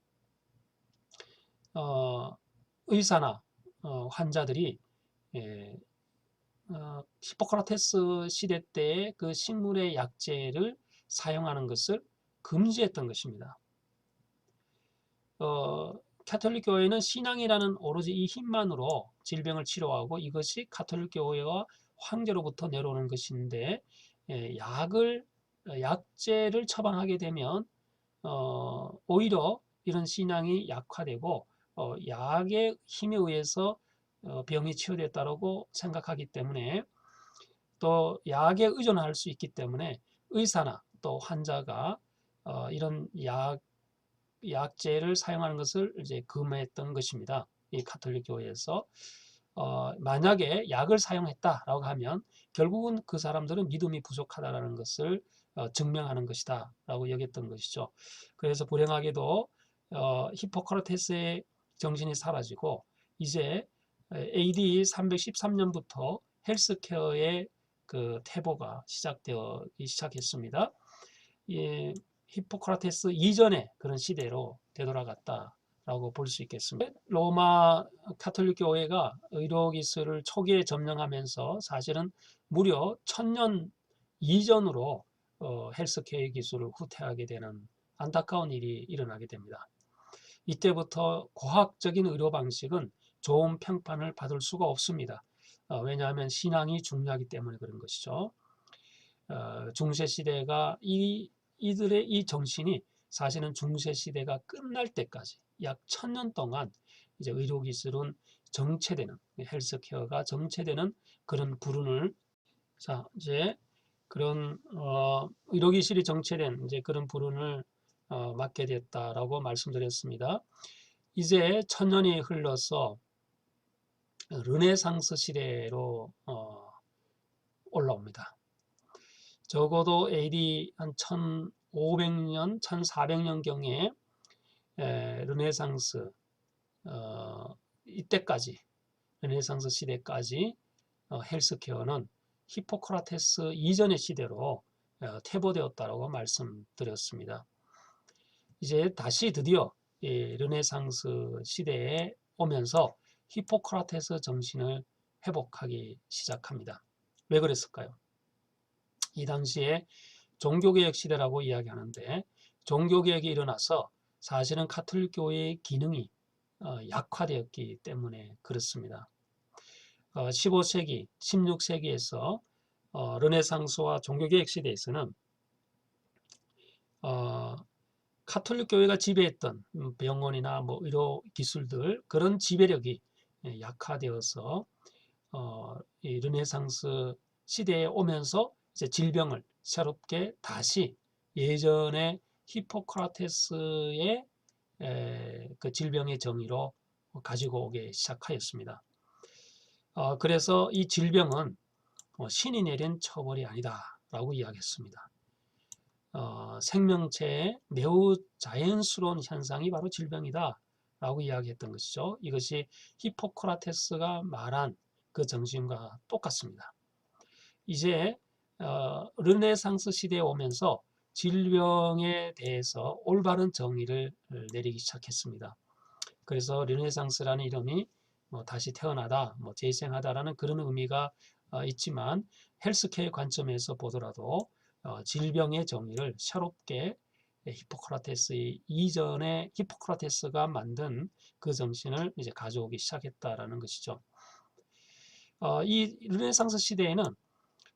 의사나 환자들이 히포크라테스 시대 때의 그 식물의 약재를 사용하는 것을 금지했던 것입니다. 가톨릭 교회는 신앙이라는 오로지 이 힘만으로 질병을 치료하고 이것이 가톨릭 교회와 황제로부터 내려오는 것인데 약재를 처방하게 되면 오히려 이런 신앙이 약화되고 약의 힘에 의해서 병이 치유됐다고 생각하기 때문에 또 약에 의존할 수 있기 때문에 의사나 또 환자가 이런 약제를 사용하는 것을 이제 금했던 것입니다. 이 가톨릭 교회에서 만약에 약을 사용했다라고 하면 결국은 그 사람들은 믿음이 부족하다라는 것을 증명하는 것이다라고 여겼던 것이죠. 그래서 불행하게도 히포크라테스의 정신이 사라지고 이제 AD 313년부터 헬스케어의 그 태보가 시작되기 시작했습니다. 예, 히포크라테스 이전의 그런 시대로 되돌아갔다라고 볼 수 있겠습니다. 로마 가톨릭 교회가 의료기술을 초기에 점령하면서 사실은 무려 1000년 이전으로 헬스케어 기술을 후퇴하게 되는 안타까운 일이 일어나게 됩니다. 이때부터 과학적인 의료 방식은 좋은 평판을 받을 수가 없습니다. 왜냐하면 신앙이 중요하기 때문에 그런 것이죠. 중세시대가 이들의 이 정신이 사실은 중세시대가 끝날 때까지 약 1000년 동안 이제 의료기술은 정체되는, 헬스케어가 정체되는 그런 불운을, 자, 이제 그런, 의료기술이 정체된 이제 그런 불운을 맞게 됐다라고 말씀드렸습니다. 이제 1000년이 흘러서 르네상스 시대로 올라옵니다. 적어도 AD 한 1500년, 1400년경에 르네상스 이때까지 르네상스 시대까지 헬스케어는 히포크라테스 이전의 시대로 퇴보되었다고 말씀드렸습니다. 이제 다시 드디어 르네상스 시대에 오면서 히포크라테스 정신을 회복하기 시작합니다. 왜 그랬을까요? 이 당시에 종교개혁 시대라고 이야기하는데 종교개혁이 일어나서 사실은 가톨릭 교회의 기능이 약화되었기 때문에 그렇습니다. 15세기, 16세기에서 르네상스와 종교개혁 시대에서는 가톨릭 교회가 지배했던 병원이나 뭐 의료 기술들 그런 지배력이 약화되어서 이 르네상스 시대에 오면서 이제 질병을 새롭게 다시 예전의 히포크라테스의 그 질병의 정의로 가지고 오게 시작하였습니다. 그래서 이 질병은 신이 내린 처벌이 아니다라고 이야기했습니다. 생명체의 매우 자연스러운 현상이 바로 질병이다라고 이야기했던 것이죠. 이것이 히포크라테스가 말한 그 정신과 똑같습니다. 이제 르네상스 시대에 오면서 질병에 대해서 올바른 정의를 내리기 시작했습니다. 그래서 르네상스라는 이름이 다시 태어나다, 재생하다라는 그런 의미가 있지만 헬스케어 관점에서 보더라도 질병의 정의를 새롭게 히포크라테스의 이전에 히포크라테스가 만든 그 정신을 이제 가져오기 시작했다라는 것이죠. 이 르네상스 시대에는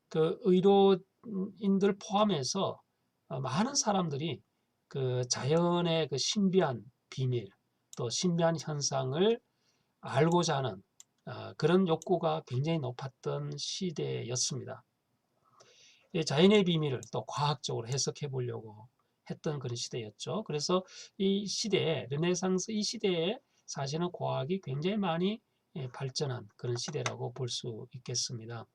그 의료인들 포함해서 많은 사람들이 그 자연의 그 신비한 비밀, 또 신비한 현상을 알고자 하는 그런 욕구가 굉장히 높았던 시대였습니다. 자연의 비밀을 또 과학적으로 해석해 보려고 했던 그런 시대였죠. 그래서 이 시대에, 르네상스 이 시대에 사실은 과학이 굉장히 많이 발전한 그런 시대라고 볼 수 있겠습니다.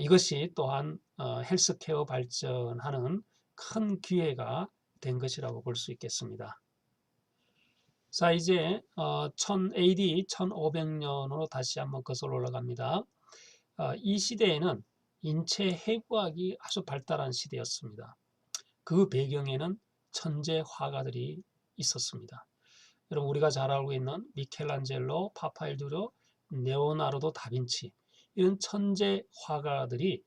이것이 또한 헬스케어 발전하는 큰 기회가 된 것이라고 볼 수 있겠습니다. 자, 이제 AD 1500년으로 다시 한번 거슬러 올라갑니다. 이 시대에는 인체 해부학이 아주 발달한 시대였습니다. 그 배경에는 천재 화가들이 있었습니다. 여러분 우리가 잘 알고 있는 미켈란젤로, 파파일두르, 레오나르도 다빈치 이런 천재 화가들이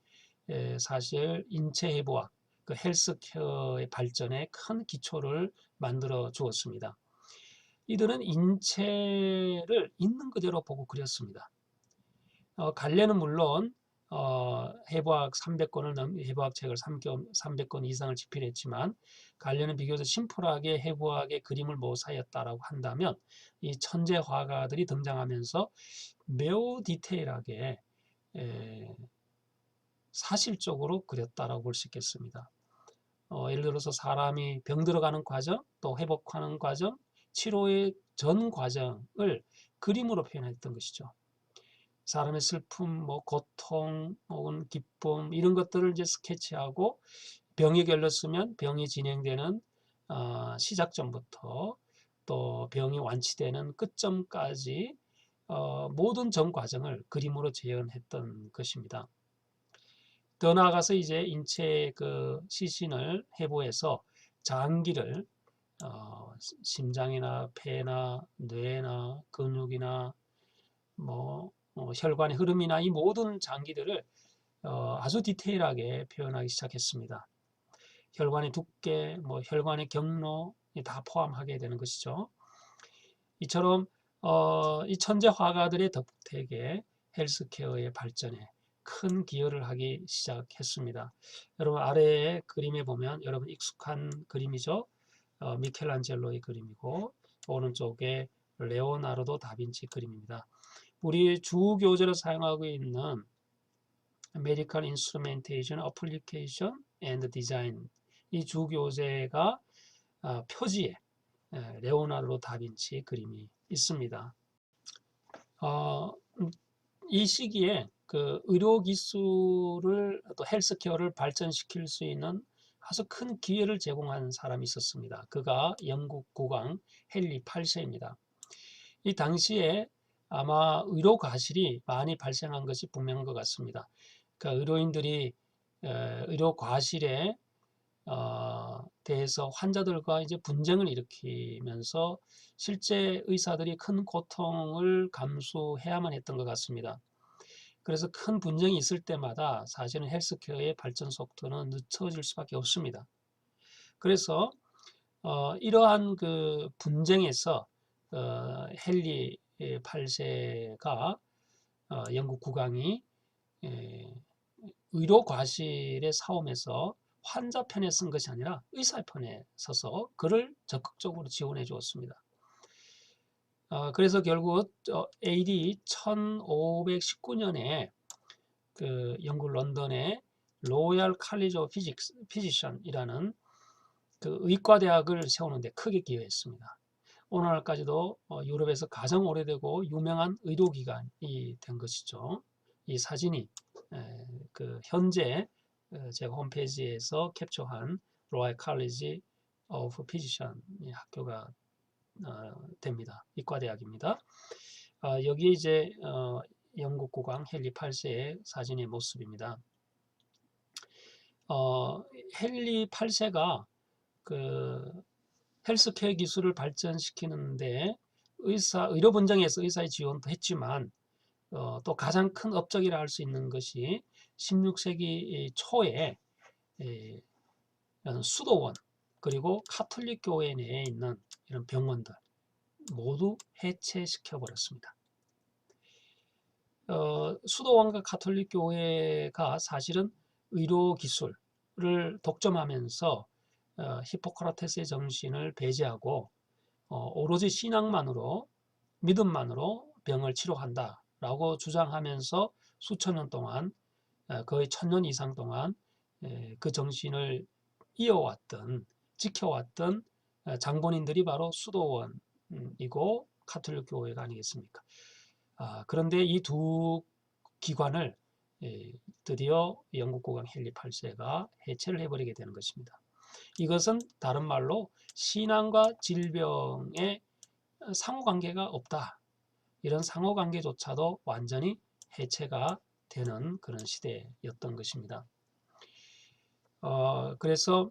사실 인체 해부학, 그 헬스케어의 발전에 큰 기초를 만들어 주었습니다. 이들은 인체를 있는 그대로 보고 그렸습니다. 갈레는 물론 해부학 300권을 해부학 책을 300권 이상을 집필했지만 갈레는 비교적 심플하게 해부학의 그림을 모사했다라고 한다면 이 천재 화가들이 등장하면서 매우 디테일하게 사실적으로 그렸다라고 볼 수 있겠습니다. 예를 들어서 사람이 병들어가는 과정, 또 회복하는 과정, 치료의 전 과정을 그림으로 표현했던 것이죠. 사람의 슬픔, 뭐 고통, 혹은 기쁨 이런 것들을 이제 스케치하고 병이 걸렸으면 병이 진행되는 시작점부터 또 병이 완치되는 끝점까지 모든 전 과정을 그림으로 재현했던 것입니다. 더 나아가서 이제 인체의 그 시신을 해부해서 장기를 심장이나 폐나 뇌나 근육이나 뭐 혈관의 흐름이나 이 모든 장기들을 아주 디테일하게 표현하기 시작했습니다. 혈관의 두께, 뭐 혈관의 경로 다 포함하게 되는 것이죠. 이처럼 이 천재 화가들의 덕택에 헬스케어의 발전에 큰 기여를 하기 시작했습니다. 여러분 아래에 그림에 보면 여러분 익숙한 그림이죠. 미켈란젤로의 그림이고 오른쪽에 레오나르도 다빈치 그림입니다. 우리 주 교재로 사용하고 있는 Medical Instrumentation, Application and Design 이 주 교재가 표지에 레오나르도 다빈치 그림이 있습니다. 이 시기에 그 의료 기술을 또 헬스케어를 발전시킬 수 있는 아주 큰 기회를 제공한 사람이 있었습니다. 그가 영국 국왕 헨리 8세입니다. 이 당시에 아마 의료 과실이 많이 발생한 것이 분명한 것 같습니다. 그러니까 의료인들이 의료 과실에 대해서 환자들과 이제 분쟁을 일으키면서 실제 의사들이 큰 고통을 감수해야만 했던 것 같습니다. 그래서 큰 분쟁이 있을 때마다 사실은 헬스케어의 발전 속도는 늦춰질 수밖에 없습니다. 그래서 이러한 그 분쟁에서 헨리 8세가 영국 국왕이 의료 과실의 싸움에서 환자 편에 쓴 것이 아니라 의사 편에 서서 그를 적극적으로 지원해 주었습니다. 그래서 결국 AD 1519년에 그 영국 런던의 로얄 칼리지 오브 피지션이라는 그 의과대학을 세우는데 크게 기여했습니다. 오늘날까지도 유럽에서 가장 오래되고 유명한 의료기관이 된 것이죠. 이 사진이 그 현재 제가 홈페이지에서 캡처한 로얄 칼리지 오브 피지션 학교가 됩니다. 이과대학입니다. 여기 이제 영국 국왕 헨리 8세의 사진의 모습입니다. 헨리 8세가 그 헬스케어 기술을 발전시키는데 의료 분쟁에서 의사의 지원도 했지만 또 가장 큰 업적이라 할 수 있는 것이 16세기 초에 수도원 그리고 카톨릭 교회 내에 있는 이런 병원들 모두 해체시켜 버렸습니다. 수도원과 카톨릭 교회가 사실은 의료 기술을 독점하면서 히포크라테스의 정신을 배제하고 오로지 신앙만으로 믿음만으로 병을 치료한다라고 주장하면서 수천 년 동안 거의 1000년 이상 동안 그 정신을 이어왔던 지켜왔던 장본인들이 바로 수도원이고 카톨릭 교회가 아니겠습니까? 그런데 이 두 기관을 드디어 영국 국왕 헨리 8세가 해체를 해버리게 되는 것입니다. 이것은 다른 말로 신앙과 질병의 상호관계가 없다. 이런 상호관계조차도 완전히 해체가 되는 그런 시대였던 것입니다. 그래서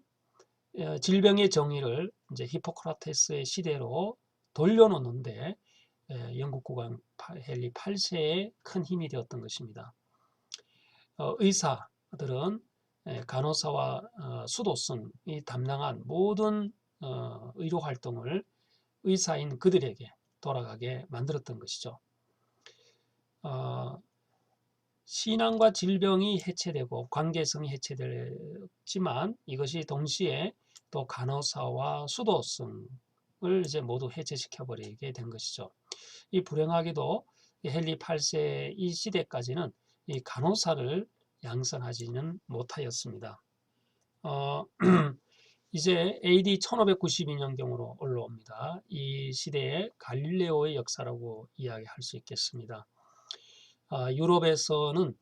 질병의 정의를 이제 히포크라테스의 시대로 돌려놓는데 영국 국왕 헨리 8세의 큰 힘이 되었던 것입니다. 의사들은 간호사와 수도승이 담당한 모든 의료 활동을 의사인 그들에게 돌아가게 만들었던 것이죠. 신앙과 질병이 해체되고 관계성이 해체되지만 이것이 동시에 또 간호사와 수도승을 이제 모두 해체시켜 버리게 된 것이죠. 이 불행하게도 헨리 8세 이 시대까지는 이 간호사를 양성하지는 못하였습니다. 이제 AD 1592년경으로 올라옵니다. 이 시대의 갈릴레오의 역사라고 이야기할 수 있겠습니다. 유럽에서는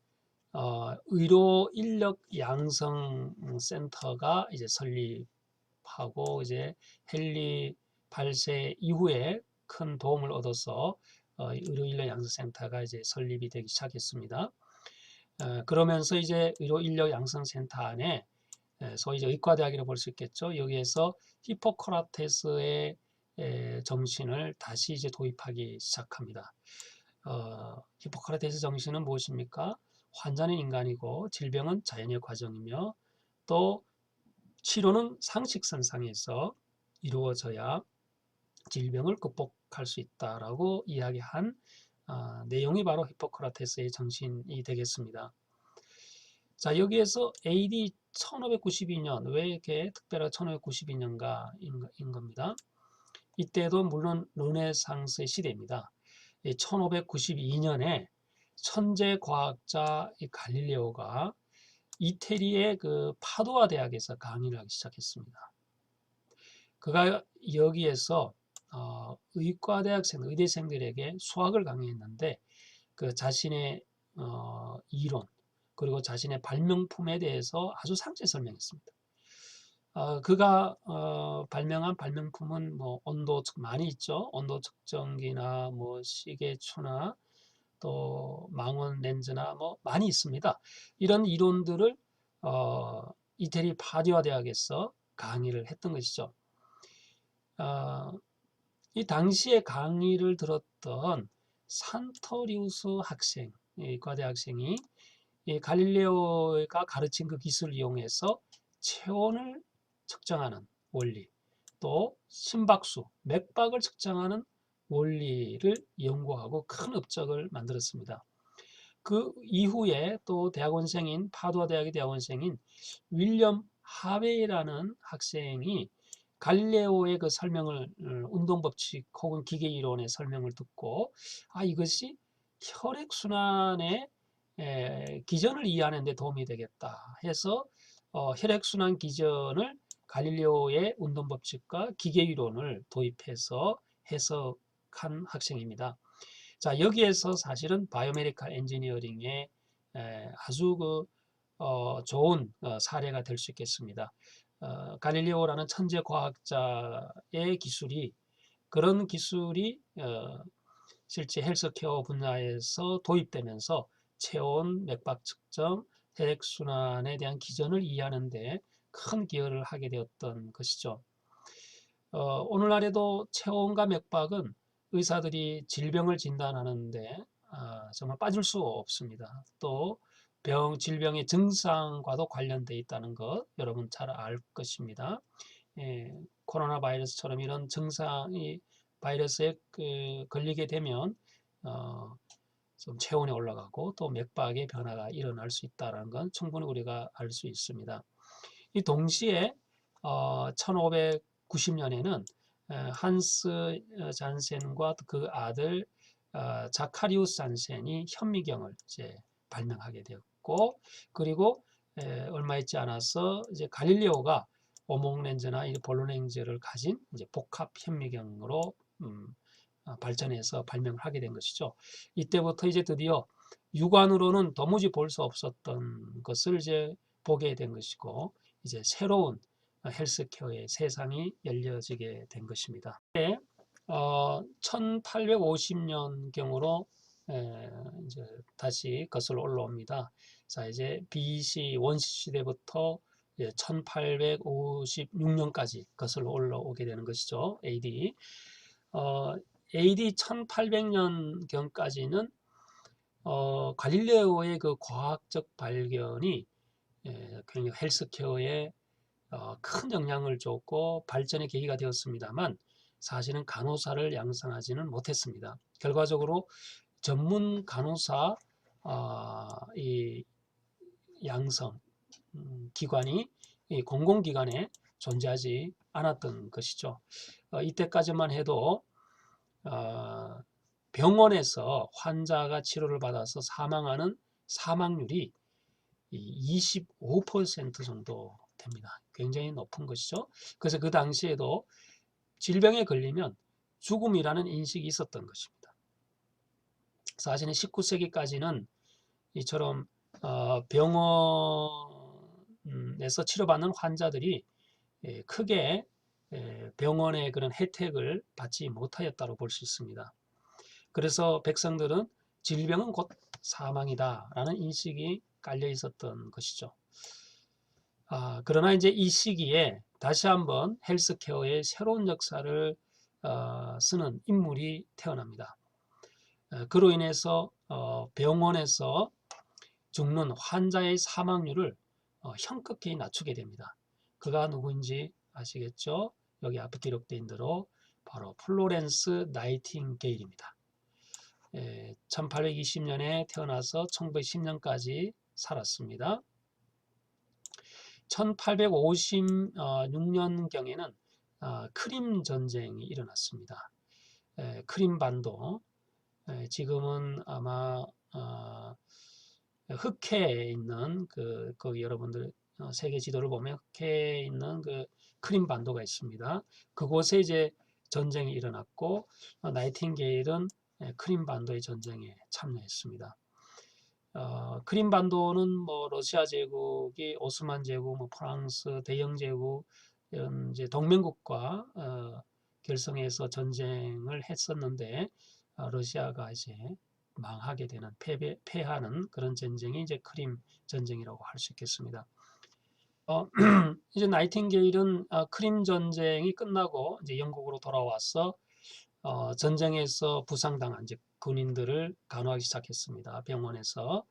의료 인력 양성 센터가 이제 설립하고 이제 헨리 8세 이후에 큰 도움을 얻어서 의료 인력 양성 센터가 이제 설립이 되기 시작했습니다. 그러면서 이제 의료 인력 양성 센터 안에 소위 이제 의과대학이라고 볼 수 있겠죠. 여기에서 히포크라테스의 정신을 다시 이제 도입하기 시작합니다. 히포크라테스 정신은 무엇입니까? 환자는 인간이고 질병은 자연의 과정이며 또 치료는 상식선상에서 이루어져야 질병을 극복할 수 있다라고 이야기한 내용이 바로 히포크라테스의 정신이 되겠습니다. 자, 여기에서 AD 1592년, 왜 이렇게 특별하게 1592년가인 겁니다. 이때도 물론 르네상스의 시대입니다. 1592년에 천재 과학자 갈릴레오가 이태리의 그 파두아 대학에서 강의를 하기 시작했습니다. 그가 여기에서 의과대학생, 의대생들에게 수학을 강의했는데 그 자신의 이론 그리고 자신의 발명품에 대해서 아주 상세히 설명했습니다. 그가 발명한 발명품은 뭐 온도 많이 있죠. 온도 측정기나 뭐 시계추나 또 망원 렌즈나 뭐 많이 있습니다. 이런 이론들을 이태리 파두아 대학에서 강의를 했던 것이죠. 이 당시에 강의를 들었던 산토리우스 학생, 과대 학생이 갈릴레오가 가르친 그 기술을 이용해서 체온을 측정하는 원리, 또 심박수, 맥박을 측정하는 원리를 연구하고 큰 업적을 만들었습니다. 그 이후에 또 대학원생인 파두아 대학의 대학원생인 윌리엄 하웨이라는 학생이 갈릴레오의 그 설명을 운동법칙 혹은 기계이론의 설명을 듣고 이것이 혈액순환의 기전을 이해하는 데 도움이 되겠다 해서 혈액순환 기전을 갈릴레오의 운동법칙과 기계이론을 도입해서 해석한 학생입니다. 자, 여기에서 사실은 바이오메디컬 엔지니어링의 아주 좋은 사례가 될 수 있겠습니다. 갈릴레오라는 천재 과학자의 기술이 그런 기술이 실제 헬스케어 분야에서 도입되면서 체온, 맥박 측정, 혈액순환에 대한 기전을 이해하는 데 큰 기여를 하게 되었던 것이죠. 오늘날에도 체온과 맥박은 의사들이 질병을 진단하는데 정말 빠질 수 없습니다. 또 질병의 증상과도 관련되어 있다는 것 여러분 잘 알 것입니다. 코로나 바이러스처럼 이런 증상이 바이러스에 걸리게 되면 좀 체온이 올라가고 또 맥박의 변화가 일어날 수 있다는 건 충분히 우리가 알 수 있습니다. 이 동시에 1590년에는 한스 잔센과 그 아들 자카리우스 잔센이 현미경을 이제 발명하게 되었고, 그리고 얼마 있지 않아서 이제 갈릴레오가 오목 렌즈나 볼로 렌즈를 가진 이제 복합 현미경으로 발전해서 발명을 하게 된 것이죠. 이때부터 이제 드디어 육안으로는 도무지 볼 수 없었던 것을 이제 보게 된 것이고, 이제 새로운 헬스케어의 세상이 열려지게 된 것입니다. 1850년경으로 이제 다시 거슬러 올라옵니다. 자, 이제 BC 원시 시대부터 1856년까지 거슬러 올라오게 되는 것이죠. AD. AD 1800년경까지는 갈릴레오의 그 과학적 발견이 굉장히 헬스케어에 큰 영향을 줬고 발전의 계기가 되었습니다만 사실은 간호사를 양성하지는 못했습니다. 결과적으로 전문 간호사 이 양성 기관이 공공기관에 존재하지 않았던 것이죠. 이때까지만 해도 병원에서 환자가 치료를 받아서 사망하는 사망률이 25% 정도 됩니다. 굉장히 높은 것이죠. 그래서 그 당시에도 질병에 걸리면 죽음이라는 인식이 있었던 것입니다. 사실은 19세기까지는 이처럼 병원에서 치료받는 환자들이 크게 병원의 그런 혜택을 받지 못하였다고 볼 수 있습니다. 그래서 백성들은 질병은 곧 사망이다라는 인식이 깔려 있었던 것이죠. 그러나 이제 이 시기에 다시 한번 헬스케어의 새로운 역사를 쓰는 인물이 태어납니다. 그로 인해서 병원에서 죽는 환자의 사망률을 현격히 낮추게 됩니다. 그가 누구인지 아시겠죠? 여기 앞에 기록되어 있는 대로 바로 플로렌스 나이팅게일입니다. 1820년에 태어나서 1910년까지 살았습니다. 1856년경에는 크림 전쟁이 일어났습니다. 크림 반도, 지금은 아마 흑해에 있는 거기 여러분들 세계 지도를 보면 흑해에 있는 그 크림 반도가 있습니다. 그곳에 이제 전쟁이 일어났고 나이팅게일은 크림 반도의 전쟁에 참여했습니다. 크림 반도는 뭐 러시아 제국이 오스만 제국, 뭐 프랑스 대영 제국 이런 이제 동맹국과 결성해서 전쟁을 했었는데 러시아가 이제 망하게 되는 패하는 그런 전쟁이 이제 크림 전쟁이라고 할 수 있겠습니다. 이제 나이팅게일은 크림 전쟁이 끝나고 이제 영국으로 돌아와서 전쟁에서 부상당한 이제 군인들을 간호하기 시작했습니다. 병원에서.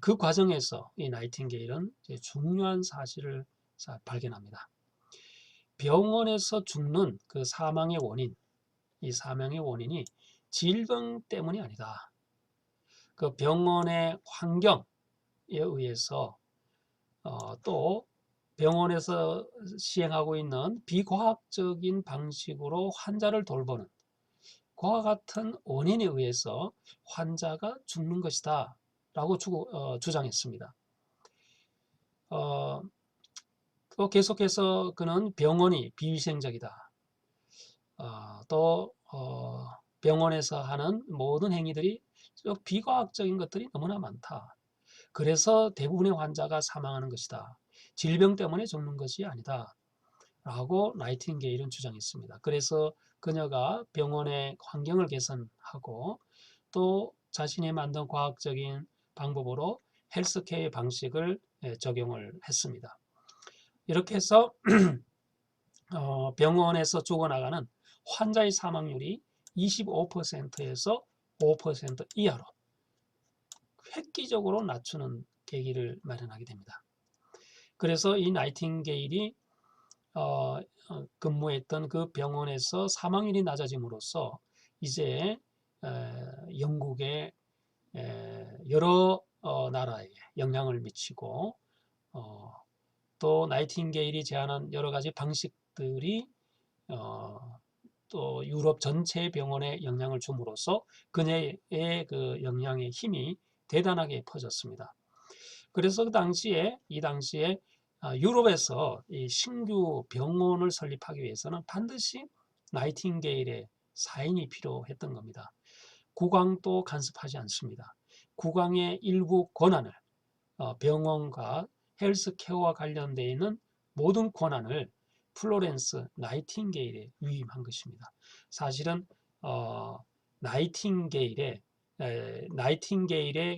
그 과정에서 이 나이팅게일은 이제 중요한 사실을 발견합니다. 병원에서 죽는 그 사망의 원인, 이 사망의 원인이 질병 때문이 아니다. 그 병원의 환경에 의해서 또 병원에서 시행하고 있는 비과학적인 방식으로 환자를 돌보는 그와 같은 원인에 의해서 환자가 죽는 것이다 라고 주장했습니다. 또 계속해서 그는 병원이 비위생적이다. 또 병원에서 하는 모든 행위들이 비과학적인 것들이 너무나 많다. 그래서 대부분의 환자가 사망하는 것이다. 질병 때문에 죽는 것이 아니다. 라고 나이팅게일은 주장했습니다. 그래서 그녀가 병원의 환경을 개선하고 또 자신이 만든 과학적인 방법으로 헬스케어 방식을 적용을 했습니다. 이렇게 해서 병원에서 죽어나가는 환자의 사망률이 25%에서 5% 이하로 획기적으로 낮추는 계기를 마련하게 됩니다. 그래서 이 나이팅게일이 근무했던 그 병원에서 사망률이 낮아짐으로써 이제 영국의 여러 나라에 영향을 미치고 또 나이팅게일이 제안한 여러 가지 방식들이 또 유럽 전체 병원에 영향을 줌으로써 그녀의 그 영향의 힘이 대단하게 퍼졌습니다. 그래서 이 당시에 유럽에서 이 신규 병원을 설립하기 위해서는 반드시 나이팅게일의 사인이 필요했던 겁니다. 국왕도 간섭하지 않습니다. 국왕의 일부 권한을 병원과 헬스케어와 관련되어 있는 모든 권한을 플로렌스 나이팅게일에 위임한 것입니다. 사실은 나이팅게일의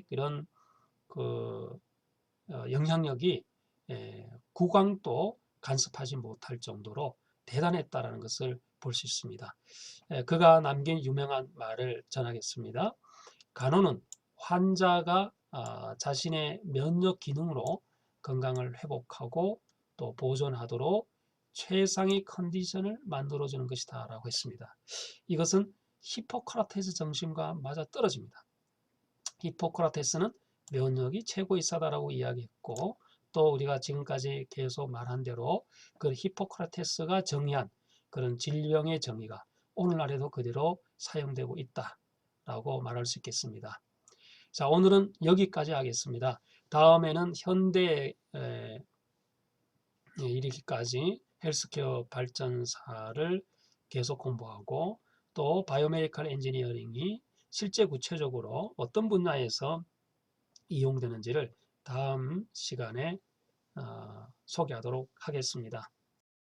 그런 그 영향력이 국왕도 간섭하지 못할 정도로 대단했다라는 것을 볼 수 있습니다. 그가 남긴 유명한 말을 전하겠습니다. 간호는 환자가 자신의 면역 기능으로 건강을 회복하고 또 보존하도록 최상의 컨디션을 만들어주는 것이다 라고 했습니다. 이것은 히포크라테스 정신과 맞아떨어집니다. 히포크라테스는 면역이 최고이사다라고 이야기했고 또 우리가 지금까지 계속 말한 대로 그 히포크라테스가 정의한 그런 질병의 정의가 오늘날에도 그대로 사용되고 있다라고 말할 수 있겠습니다. 자, 오늘은 여기까지 하겠습니다. 다음에는 현대에 이르기까지 헬스케어 발전사를 계속 공부하고 또 바이오메디컬 엔지니어링이 실제 구체적으로 어떤 분야에서 이용되는지를 다음 시간에 소개하도록 하겠습니다.